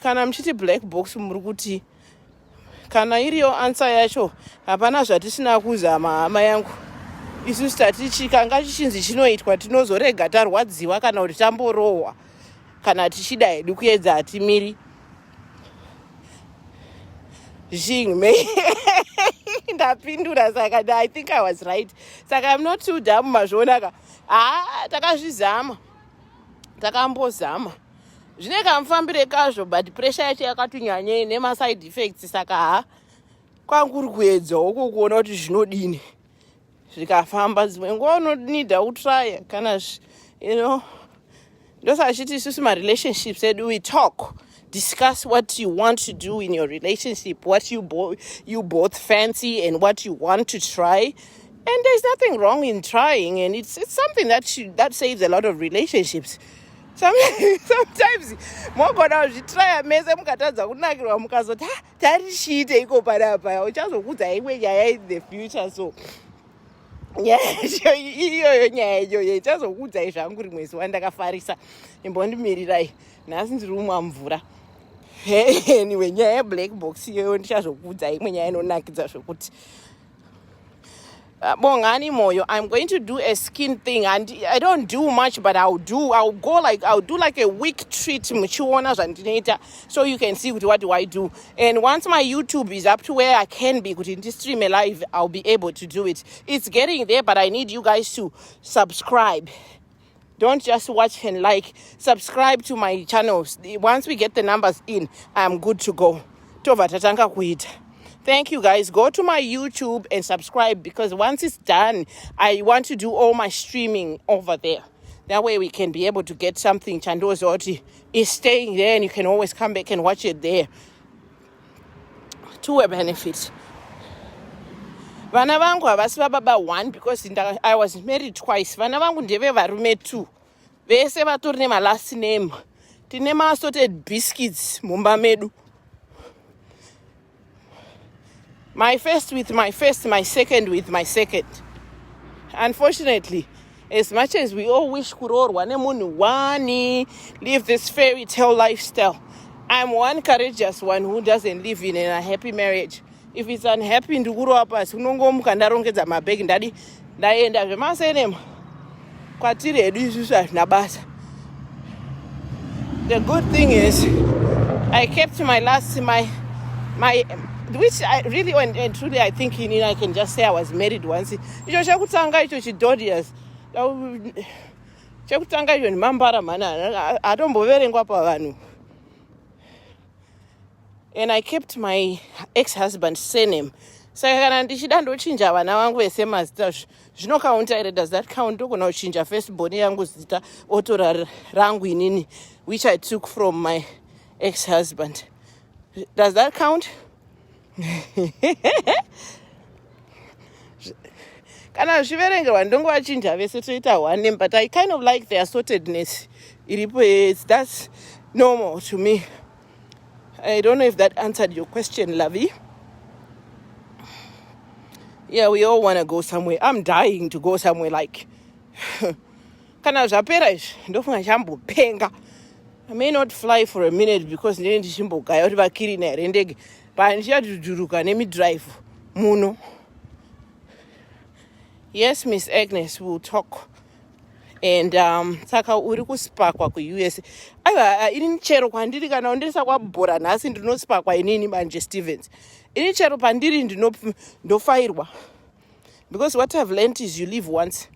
Kana mchiti black box muri kuti kana iriyo answer yacho hapana zvatisina kuzama hama yangu. Isusu tatichi kanga chichinzi chinoitwa tinozorega tarwadziwa kana kuti tamborohwa kana tichida hedu kuedza hatimiri. May. Ndapindura saka I think I was right. Saka I'm not too dumb mazvonaka. Takazvizama. Takambozama. Zvine kamufambire kazvo but pressure yacho yakati nyanyei nema side effects saka kwanguri kuedza uko kuona kuti zvinodini. Zvikafamba dzimwe nguva unonida kutrya kana ndosachiti isusu marelationships edu we talk. Discuss what you want to do in your relationship, what you both fancy and what you want to try. And there's nothing wrong in trying, and it's something that saves a lot of relationships. Sometimes mogona kuzvitraya mese mukatadza kunakirwa mukazoti tarichiite iko panapa uchazokudza imwe nyaya in the future. So iyoyo nyaya iyoyo ichazokuudzai zvangu rimwe zuva ndakafarisa imbondimirirai nhasi ndiri kumwa mvura. Anyway, nyaya yeblack box iyoyo ndichazokuudzai imwe nyaya inonakidza zvokuti bongani moyo. I'm going to do a skin thing, and I don't do much, but I'll do like a week treat muchiona zvandinoita, so you can see what do I do. And once my YouTube is up to where I can be kuti stream live, I'll be able to do it. It's getting there, but I need you guys to subscribe. Don't just watch and like. Subscribe to my channels. Once we get the numbers in, I'm good to go. Tova tatanga kuita. Thank you guys. Go to my YouTube and subscribe, because once it's done, I want to do all my streaming over there. That way we can be able to get something. Chandozoti is staying there and you can always come back and watch it there. To a benefit. Vana vangu havasi vababa one, because I was married twice. Vana vangu ndeve varume two. Vese vatori nema last name. Tine ma assorted biscuits mumba medu. My first with my first, my second with my second. Unfortunately, as much as we all wish kurorwa nemunhu wani, live this fairy tale lifestyle, I'm one courageous one who doesn't live in a happy marriage. If it's unhappy, ndikurowa pasi unongomuka ndarongedza mabhegi ndaenda zvemasenema kwatiri hedu isusu hazvina basa. The good thing is I kept my last my which I really and truly I think I can just say I was married once. Icho chekutanga icho chidodias. Chekutanga icho ndimambara mana atomboverengwa pavanhu. And I kept my ex-husband's surname. Saka kana ndichida ndochinja vana vangu vese mazita zvinokaunta here. Does that count? Ndogona kuchinja firstborn yangu zita otora rangu inini, which I took from my ex-husband. Does that count? Kana zviverengerwa ndongowachinja vese toita one name, but I kind of like the assortedness iripo. That's normal to me. I don't know if that answered your question, Lavi. Yeah, we all want to go somewhere. I'm dying to go somewhere, like kana zvapera izvi ndofunga chambopenga. I may not fly for a minute because ndine ndichimbogaya kuti vakirina here ndege, but ndichadhudhuruka nemidrive muno. Yes, Miss Agnes, we'll talk. And saka uri kusparkwa kuUS. Aiwa, ini chero kwandiri kana undisa kwabhora nhasi ndinosparkwa inini manje Stevens. Ini chero pandiri ndofairwa. Because what I've learned is you live once.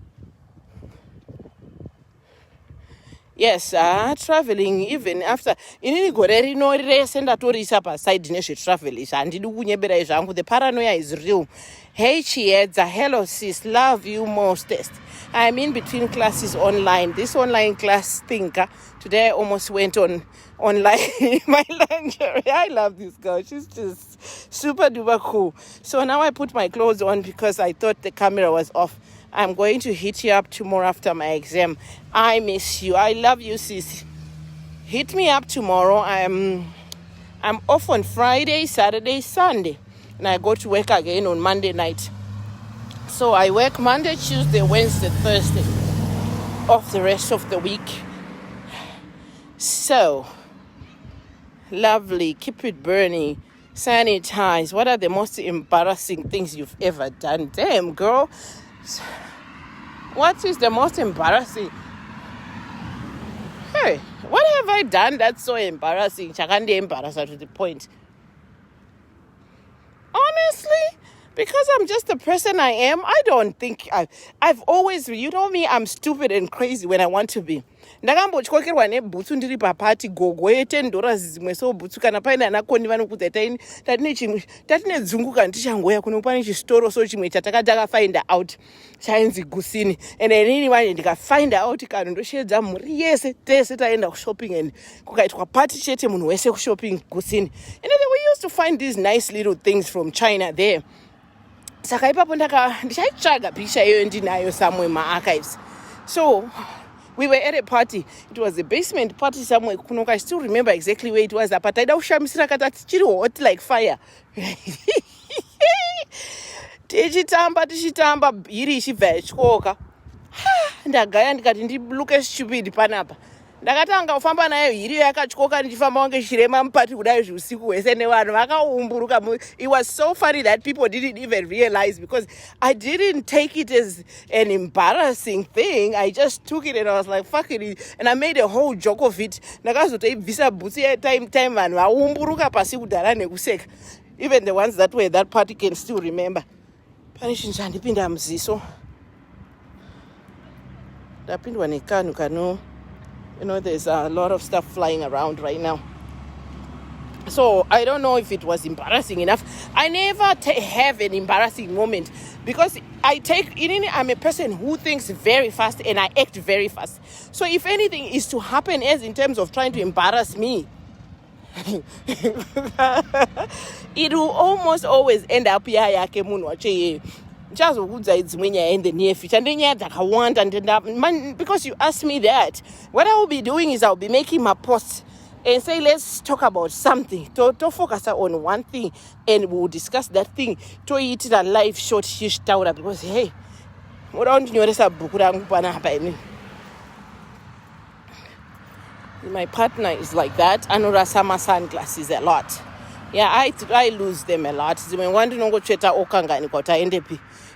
Yes, traveling even after inini gore rino rese ndatorisa paside nezvetravel handidi kunyeberai zvangu. The paranoia is real. Hey Chiedza, hello sis, love you mostest. I'm in between classes online. This online class thinker. Today I almost went online in my lingerie. I love this girl. She's just super duper cool. So now I put my clothes on because I thought the camera was off. I'm going to hit you up tomorrow after my exam. I miss you. I love you, sis. Hit me up tomorrow. I'm off on Friday, Saturday, Sunday. And I go to work again on Monday night. So I work Monday, Tuesday, Wednesday, Thursday. Off the rest of the week. So, lovely. Keep it burning. Sanitize. What are the most embarrassing things you've ever done? Damn, girl. What is the most embarrassing? Hey, what have I done that's so embarrassing? Chakandi embarrassed to the point. Honestly, because I'm just the person I am, I don't think I've always, you know me, I'm stupid and crazy when I want to be. Ndakambotyokerwa nebhutsu ndiri papati gogo $10 zimwe, so bhutsu kana paine anakoni vanokudza tatine dzunguka ndichangoya kuno pane chistoro so chimwe tatakafind out chainzi Gusini, and inini manje ndikafind out kana ndoshedza mhuri yese tese taenda kushopping and kukaitwa party chete munhu wese kushopping Gusini. And then we used to find these nice little things from China there. Saka ipapo ndichaitsvaga picha iyo ndinayo somewhere in my archives. So We were at a party. It was a basement party somewhere. I still remember exactly where it was. But I don't hot like fire. tichitamba bhiri ichibva yatyoka ndagaya ndikati ndiluke stupid panapa ndakatanga kufamba nayo hiri yakatyoka ndichifamba kunge chirema mupati kudai zviusiku hwese nevanhu vakaumburuka. It was so funny that people didn't even realize, because I didn't take it as an embarrassing thing. I just took it and I was like, fuck it, and I made a whole joke of it. Ndakazotoibvisa bhutsi time vanhu vaumburuka pasi kudhara nekuseka. Even the ones that were at that party can still remember. Pane chinhu chandipinda muziso, ndapindwa nekanhu kano, there's a lot of stuff flying around right now. So I don't know if it was embarrassing enough. I never have an embarrassing moment, because I'm a person who thinks very fast and I act very fast. So if anything is to happen as in terms of trying to embarrass me, it will almost always end up yake munhu wacho ndichazokudza dzimwe nyaya in the near future ndenyaya dzakawanda because you asked me that. What I will be doing is I'll be making my posts and say, let's talk about something, to focus on one thing, and we'll discuss that thing, toiitira live short tichitaura, because hey, muda kundinyoresa bhuku rangu panapa ini. My partner is like that. Anorasa my sunglasses a lot. Yeah, I lose them a lot.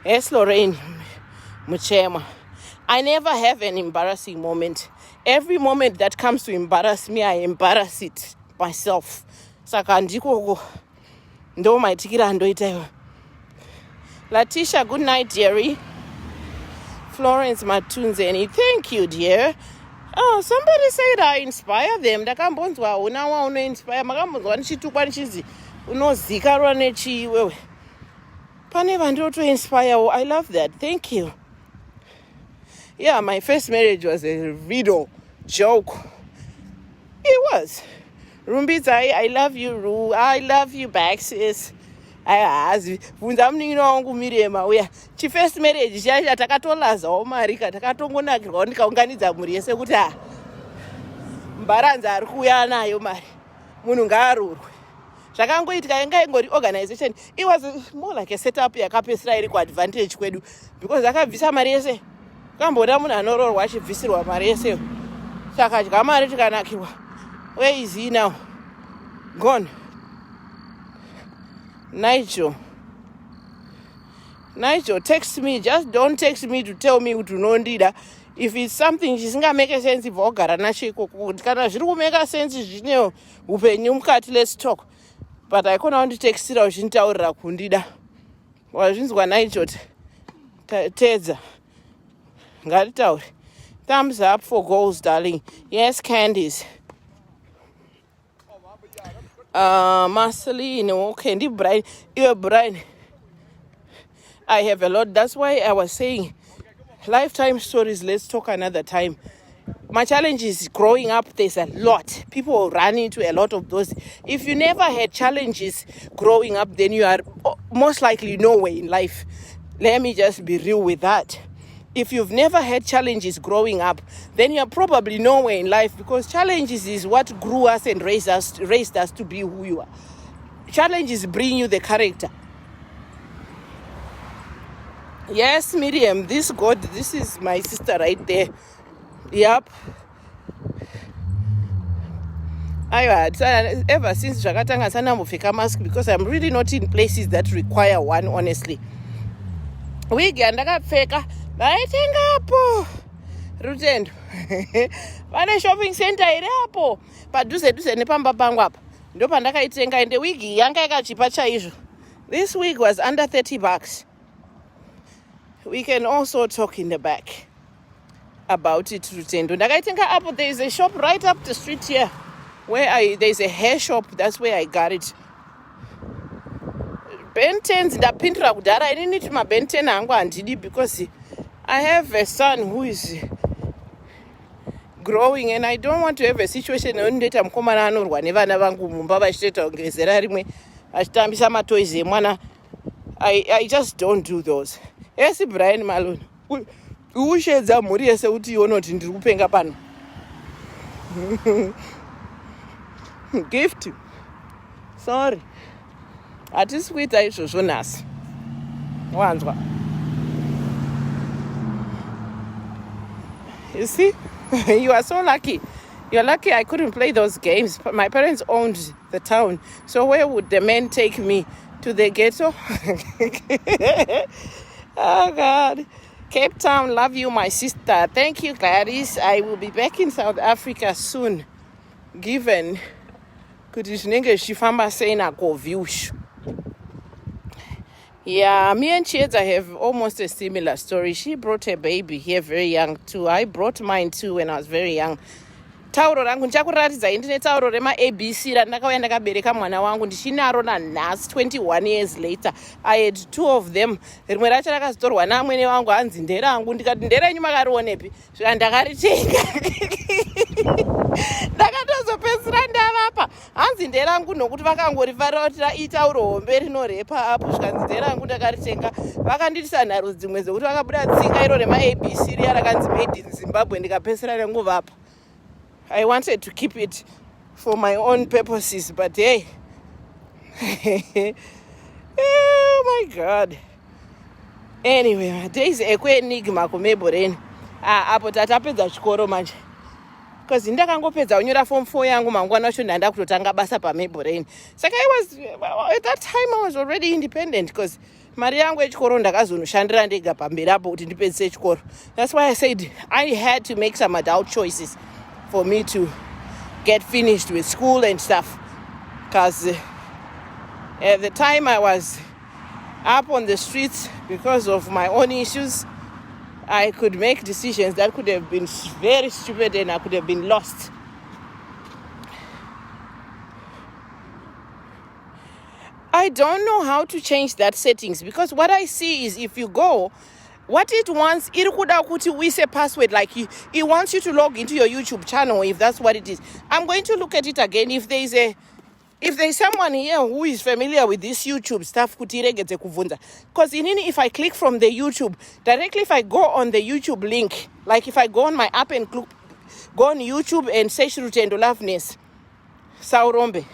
Yes, Lorraine Muchema. I never have an embarrassing moment. Every moment that comes to embarrass me, I embarrass it myself. Saka ndiko ndo maitikira ndoita. Latisha, good night, dearie. Florence Matunzeni, thank you, dear. Oh, somebody said I inspire them. Ndakambonzwa unawa uno inspire. Makambonzwa nichitukwa nichizi unozikarwa nechi wewe. Pane vandu to inspire. I love that. Thank you. Yeah, my first marriage was a riddle joke. It was. Rumbizai, I love you, Ru. I love you back, sis. Vunza muningi wangu Miriam uya first marriage chacha takatolazawo mari takatongonakirwa ndikaunganidza mhuri yese kuti mbaranza ari kuuya nayo mari munhu ngaarurwe. Zvakangoitika yanga ingori organization. It was more like a setup yakapesera iri kuadvantage kwedu, because akabvisa mari yese. Kamboda munhu anoroorwa achibvisirwa mari yese. Takadya mari tikanakirwa. Where is he now? Gone. Nigel, text me. Just don't text me to tell me to know ndida. If it's something chisinga make sense, if ogara nacho ikoko kana zviri kumeka sense zvine upenyu mukati, let's talk. But I can't unditextira uchintaurira kundida. Wazvinzwa Nigel, tedza ngatitaure. Thumbs up for goals, darling. Yes, Candice. Marceline, okay, Brian, you're Brian. I have a lot. That's why I was saying lifetime stories, let's talk another time. My challenge is growing up, there's a lot. People run into a lot of those. If you never had challenges growing up, then you are most likely nowhere in life. Let me just be real with that. If you've never had challenges growing up, then you're probably nowhere in life, because challenges is what grew us and raised us to be who you are. Challenges bring you the character. Yes, Miriam, this is my sister right there. Yep. Ever since Jakatanga Sanamofika mask, because I'm really not in places that require one, honestly. We get feka. Vaitenga apo Rutendo vane shopping center iri apo padhuze nepamba pangu apa ndo pandakaitenga, ende wigi yanga yakachipa chaizvo. This wig was under $30. We can also talk in the back about it, Rutendo. Ndakaitenga apo. There is a shop right up the street here where there's a hair shop. That's where I got it. Ben 10s ndapindura kudhara. I didn't need my Ben 10 hangu handidi, because I have a son who is growing, and I don't want to have a situation where mukomana anorwa nevana vangu mumba vachitoita kunge zera rimwe vachitambisa matoys emwana. I just don't do those. Yes, Brian Malone. ushedza mhuri yese kuti ionoti ndiri kupenga pano. Gift. Sorry. Hatisi kuita izvozvo nhasi. Wanzwa. You see? You are so lucky. You're lucky I couldn't play those games. My parents owned the town. So where would the men take me? To the ghetto? Oh, God. Cape Town, love you, my sister. Thank you, Gladys. I will be back in South Africa soon. Given kuti zvinenge zvichifamba sei nakovhushu. Yeah, me and Chiedza have almost a similar story. She brought her baby here very young too. I brought mine too when I was very young. Tauro rangu ndichakuratidza ndine tauro rema-ABC randakauya ndakabereka mwana wangu ndichinaro nanhasi 21 years later. I had 2 of them. Rimwe racho rakazotorwa namwene wangu hanzi nderangu. Ndikati nderenyu makarionepi? Zvika ndakaritenga. Ndakatozopedzisira ndavapa hanzi nderangu nokuti vakangorifarira kuti itauro hombe rinorepa apo. Zvikanzi nderangu ndakaritenga. Vakanditisa nharo dzimwe dzekuti vakabuda tsinga iro rema-ABC riya rakanzi made in Zimbabwe ndikapedzisira nenguvapa. I wanted to keep it for my own purposes, but hey. Oh my God. Anyway, days ekwenigma kuMeboreni. Apo tatapedza chikoro manje. Because ndakangopedza kunyora form 4 yangu mangwana acho ndanda kutotanga basa paMeboreni. Saka at that time I was already independent because mari yangu yechikoro ndakazonoshandira ndega pamberi apo kuti ndipedzise chikoro. That's why I said I had to make some adult choices for me to get finished with school and stuff. Because at the time I was up on the streets because of my own issues, I could make decisions that could have been very stupid and I could have been lost. I don't know how to change that settings because what I see is if you go, what it wants, it could we say password, like it wants you to log into your YouTube channel if that's what it is. I'm going to look at it again. If there's someone here who is familiar with this YouTube stuff, because if I click from the YouTube, directly if I go on the YouTube link, like if I go on my app and go on YouTube and search Rutendo Loveness Saurombe,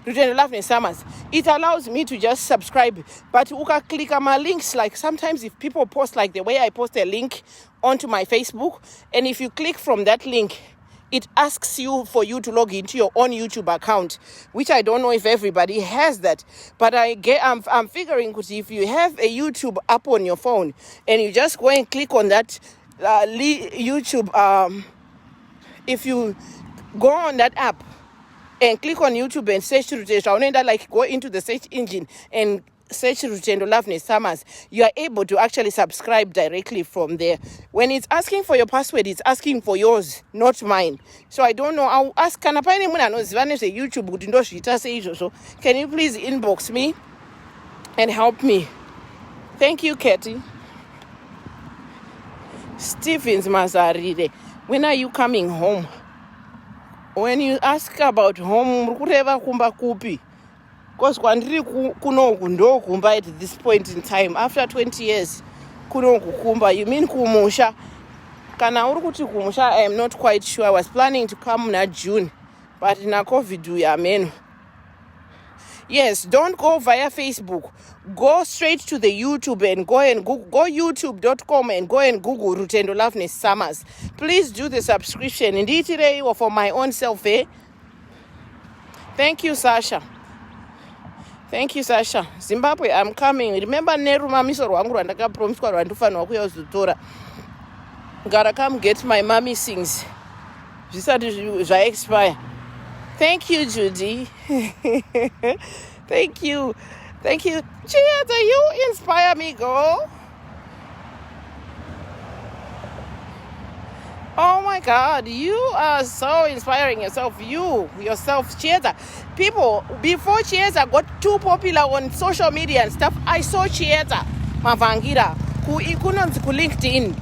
Rutendo Loveness Summers, it allows me to just subscribe. But you can click on my links, like sometimes if people post like the way I post a link onto my Facebook, and if you click from that link, it asks you for you to log into your own YouTube account, which I don't know if everybody has that. But I'm figuring if you have a YouTube app on your phone and you just go and click on that YouTube, if you go on that app and click on YouTube and search Rutendo, like go into the search engine and search Rutendo Loveness Summers, you are able to actually subscribe directly from there. When it's asking for your password, it's asking for yours, not mine. So I don't know. I'll ask, can I find anyone who knows YouTube? Can you please inbox me and help me? Thank you, Katie. Stephens Mazaride, when are you coming home? When you ask about home, because kwandiri kunoku ndokumba at this point in time after 20 years kunoku kumba. You mean kumusha? Kana uri kuti kumusha, I am not quite sure. I was planning to come na June, but na COVID we are men. Yes, don't go via Facebook. Go straight to the YouTube and go youtube.com and go and Google Rutendo Loveness Summers. Please do the subscription. Indeed, today or for my own self, eh? Thank you, Sasha. Thank you, Sasha. Zimbabwe, I'm coming. Remember Neru mamiso rwangu rwandakapromiswa rwandofanwa kuya kuzotora. Gotta come get my mommy things. Zvisati zvaexpire. Thank you, Judy. Thank you. Thank you. Cheers, you inspire me, girl. Oh my God, you are so inspiring yourself. Chieza. People, before Chieza got too popular on social media and stuff, I saw Chieza Mavangira, ku LinkedIn.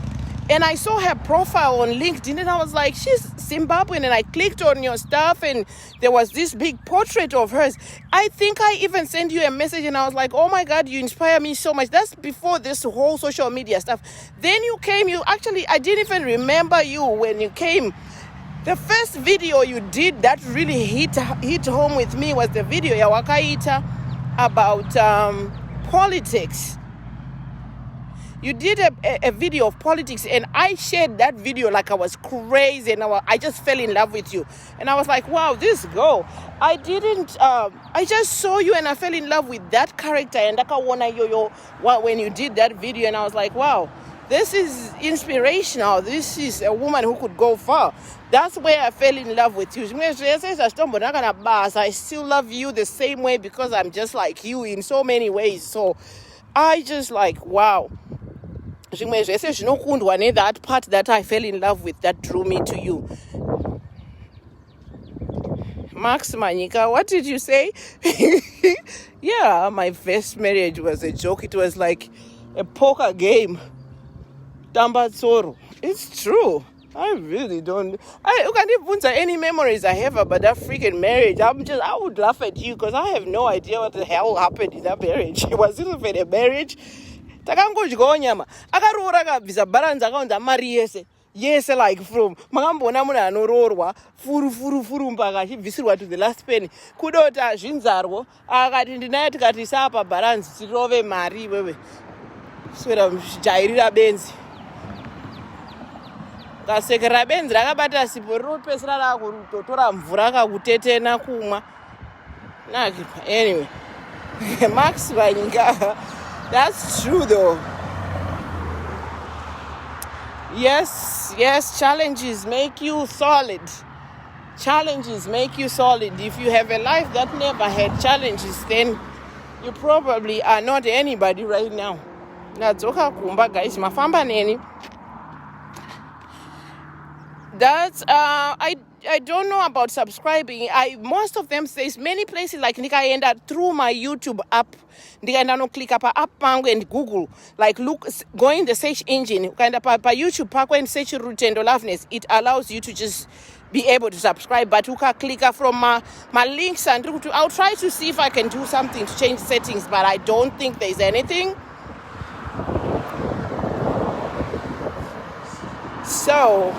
And I saw her profile on LinkedIn and I was like, she's Zimbabwean. And I clicked on your stuff and there was this big portrait of hers. I think I even sent you a message and I was like, oh my God, you inspire me so much. That's before this whole social media stuff. Then you came, I didn't even remember you when you came. The first video you did that really hit home with me was the video ya wakaita about politics. You did a video of politics and I shared that video like I was crazy and I just fell in love with you. And I was like, wow, this girl. I just saw you and I fell in love with that character. And when you did that video and I was like, wow, this is inspirational. This is a woman who could go far. That's where I fell in love with you. I still love you the same way because I'm just like you in so many ways. So I just like, wow. That part that I fell in love with that drew me to you. Max Manika, what did you say? Yeah, my first marriage was a joke. It was like a poker game. Tambatsoro. It's true. I really don't. You can't even say any memories I have about that freaking marriage. I would laugh at you because I have no idea what the hell happened in that marriage. It was even a marriage. Takangochigonyama. Akaroora kabvisa balance akaunza mari yese like from makambona munhu anororwa furu mpaka achibvisirwa to the last penny kudoti azvinzarwo akati ndinaye tikati sapa balance tirove mari iwewe swera muchijairira benzi kasekera benzi rakabata sipo rinopesera rakutotora mvura kakutetena kumwa anyway. Max Vanyika, that's true though. Yes, challenges make you solid. Challenges make you solid. If you have a life that never had challenges, then you probably are not anybody right now. Nadzoka kumba guys, mafamba neni. That's I don't know about subscribing. Most of them says many places like ndikaenda through my YouTube app. Ndikaenda no click up app pangu and Google. Like go in the search engine. Ukaenda pa YouTube pako and search Rutendo Loveness. It allows you to just be able to subscribe. But uka click from my links and I'll try to see if I can do something to change settings. But I don't think there's anything. So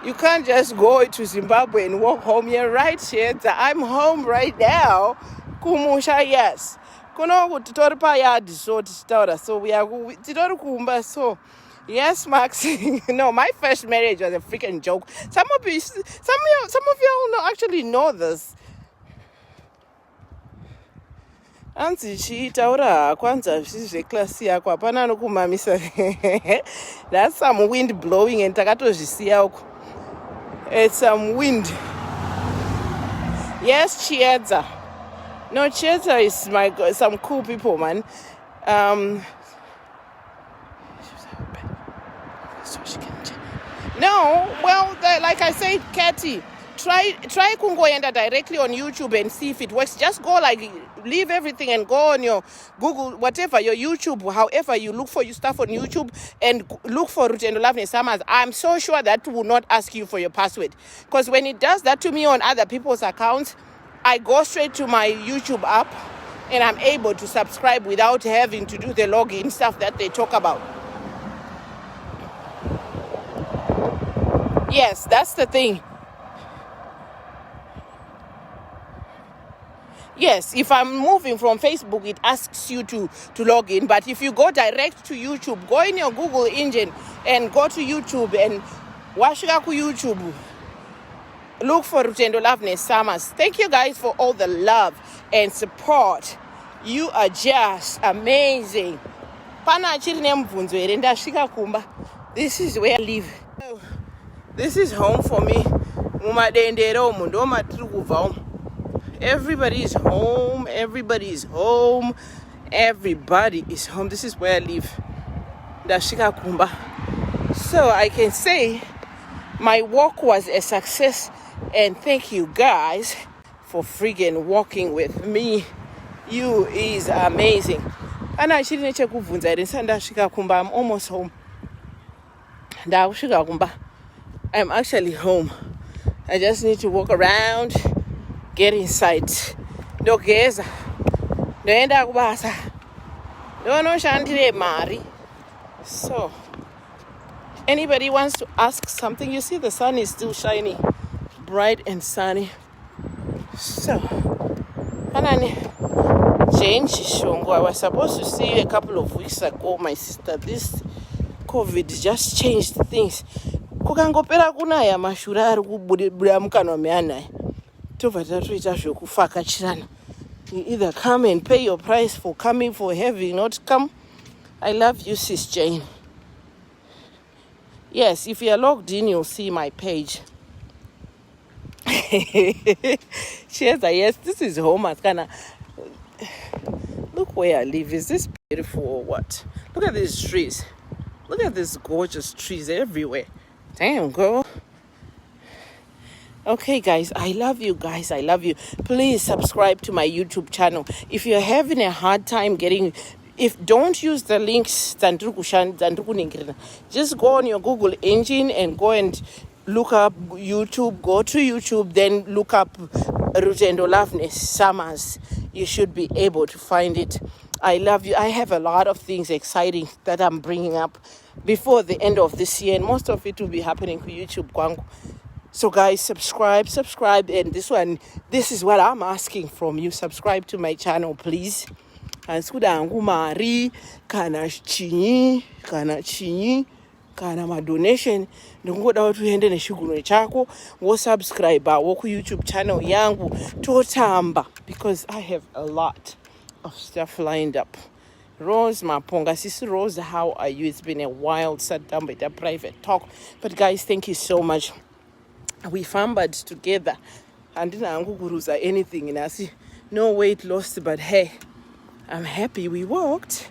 you can't just go to Zimbabwe and walk home. You're right here. I'm home right now. Kumusha, yes. Kuno tutoripa yard so so we are titori kumba so yes, Max. No, my first marriage was a freaking joke. Some of you don't actually know this. Anzi chitaura kwanza zveklasi yako hapana nokumamisa. That's some wind blowing and takatozvisiya uko. It's some wind. Yes, Chiedza. No, Chiedza is some cool people, man. No, well, like I said, Katie, try kungoenda directly on YouTube and see if it works. Just go leave everything and go on your Google, whatever, your YouTube, however you look for your stuff on YouTube and look for Rutendo Loveness Summers. I'm so sure that will not ask you for your password. Because when it does that to me on other people's accounts, I go straight to my YouTube app and I'm able to subscribe without having to do the login stuff that they talk about. Yes, that's the thing. Yes, if I'm moving from Facebook, it asks you to log in. But if you go direct to YouTube, go in your Google engine and go to YouTube and washika ku YouTube. Look for Rutendo Loveness Summers. Thank you guys for all the love and support. You are just amazing. Pana achiri nemubvunzo ere ndasvika kumba. This is where I live. This is home for me. Mumadendero umu ndo matiri kubva umu. Everybody is home. Everybody is home. Everybody is home. This is where I live. Ndasvika kumba. So I can say my walk was a success. And thank you guys for friggin' walking with me. You is amazing. ana achiri nechekubvunza here ndisati ndasvika kumba. I'm almost home. Ndakusvika kumba. I'm actually home. I just need to walk around, get inside. Ndogeza. Ndoenda kubasa. Ndonoshandire mari. So, anybody wants to ask something? You see the sun is still shining, bright and sunny. So, Anani, Jane Shishongo, I was supposed to see you a couple of weeks ago, my sister. This COVID just changed things. Kukangopera kunaya mashura ari kubuda mukana meana. Tova tatoita zvokufakachirana. You either come and pay your price for coming, for having not come. I love you, Sis Jane. Yes, if you're logged in, you'll see my page. Cheers, yes, this is home. Look where I live. Is this beautiful or what? Look at these trees. Look at these gorgeous trees everywhere. Damn, girl. Okay, guys, I love you guys. I love you. Please subscribe to my YouTube channel. If you're having a hard time getting... don't use the links. Just go on your Google engine and go and look up YouTube. Go to YouTube, then look up Rutendo Loveness Summers. You should be able to find it. I love you. I have a lot of things exciting that I'm bringing up before the end of this year, and most of it will be happening on YouTube. So guys, subscribe, and this is what I'm asking from you. Subscribe to my channel, please. Ansikudangu mari kana chinyi kana ma donation ndingoda kuti uende neshuguro chako wo subscribe wo ku YouTube channel yangu totamba, because I have a lot of stuff lined up. Rose Maponga, Sister Rose, how are you? It's been a while. Sat down with a private talk, but guys, thank you so much. We fambered together and didn't guruza anything, and I see no weight lost, but hey, I'm happy we walked.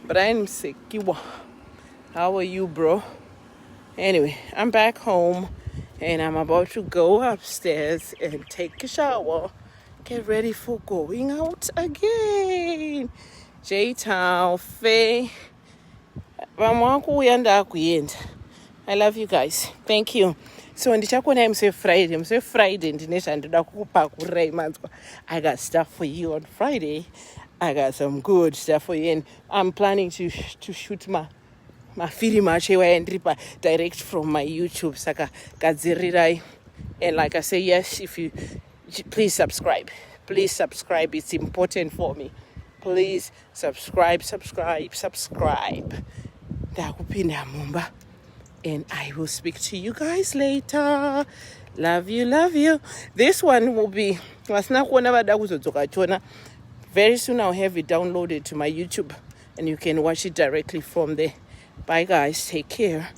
But I'm sick. How are you, bro? Anyway, I'm back home and I'm about to go upstairs and take a shower. Get ready for going out again. J-Town, Faye. I love you guys. Thank you. So ndichakona mse Friday ndinezvandoda kukupakurai manzwa. I got stuff for you on Friday. I got some good stuff for you, and I'm planning to shoot my film and direct from my YouTube. Saka gadzirirai. And like I say, yes, if you please subscribe. Please subscribe. It's important for me. Please subscribe. Ndakupinda mumba. And I will speak to you guys later. Love you. This one will be very soon. I'll have it downloaded to my YouTube and you can watch it directly from there. Bye guys, take care.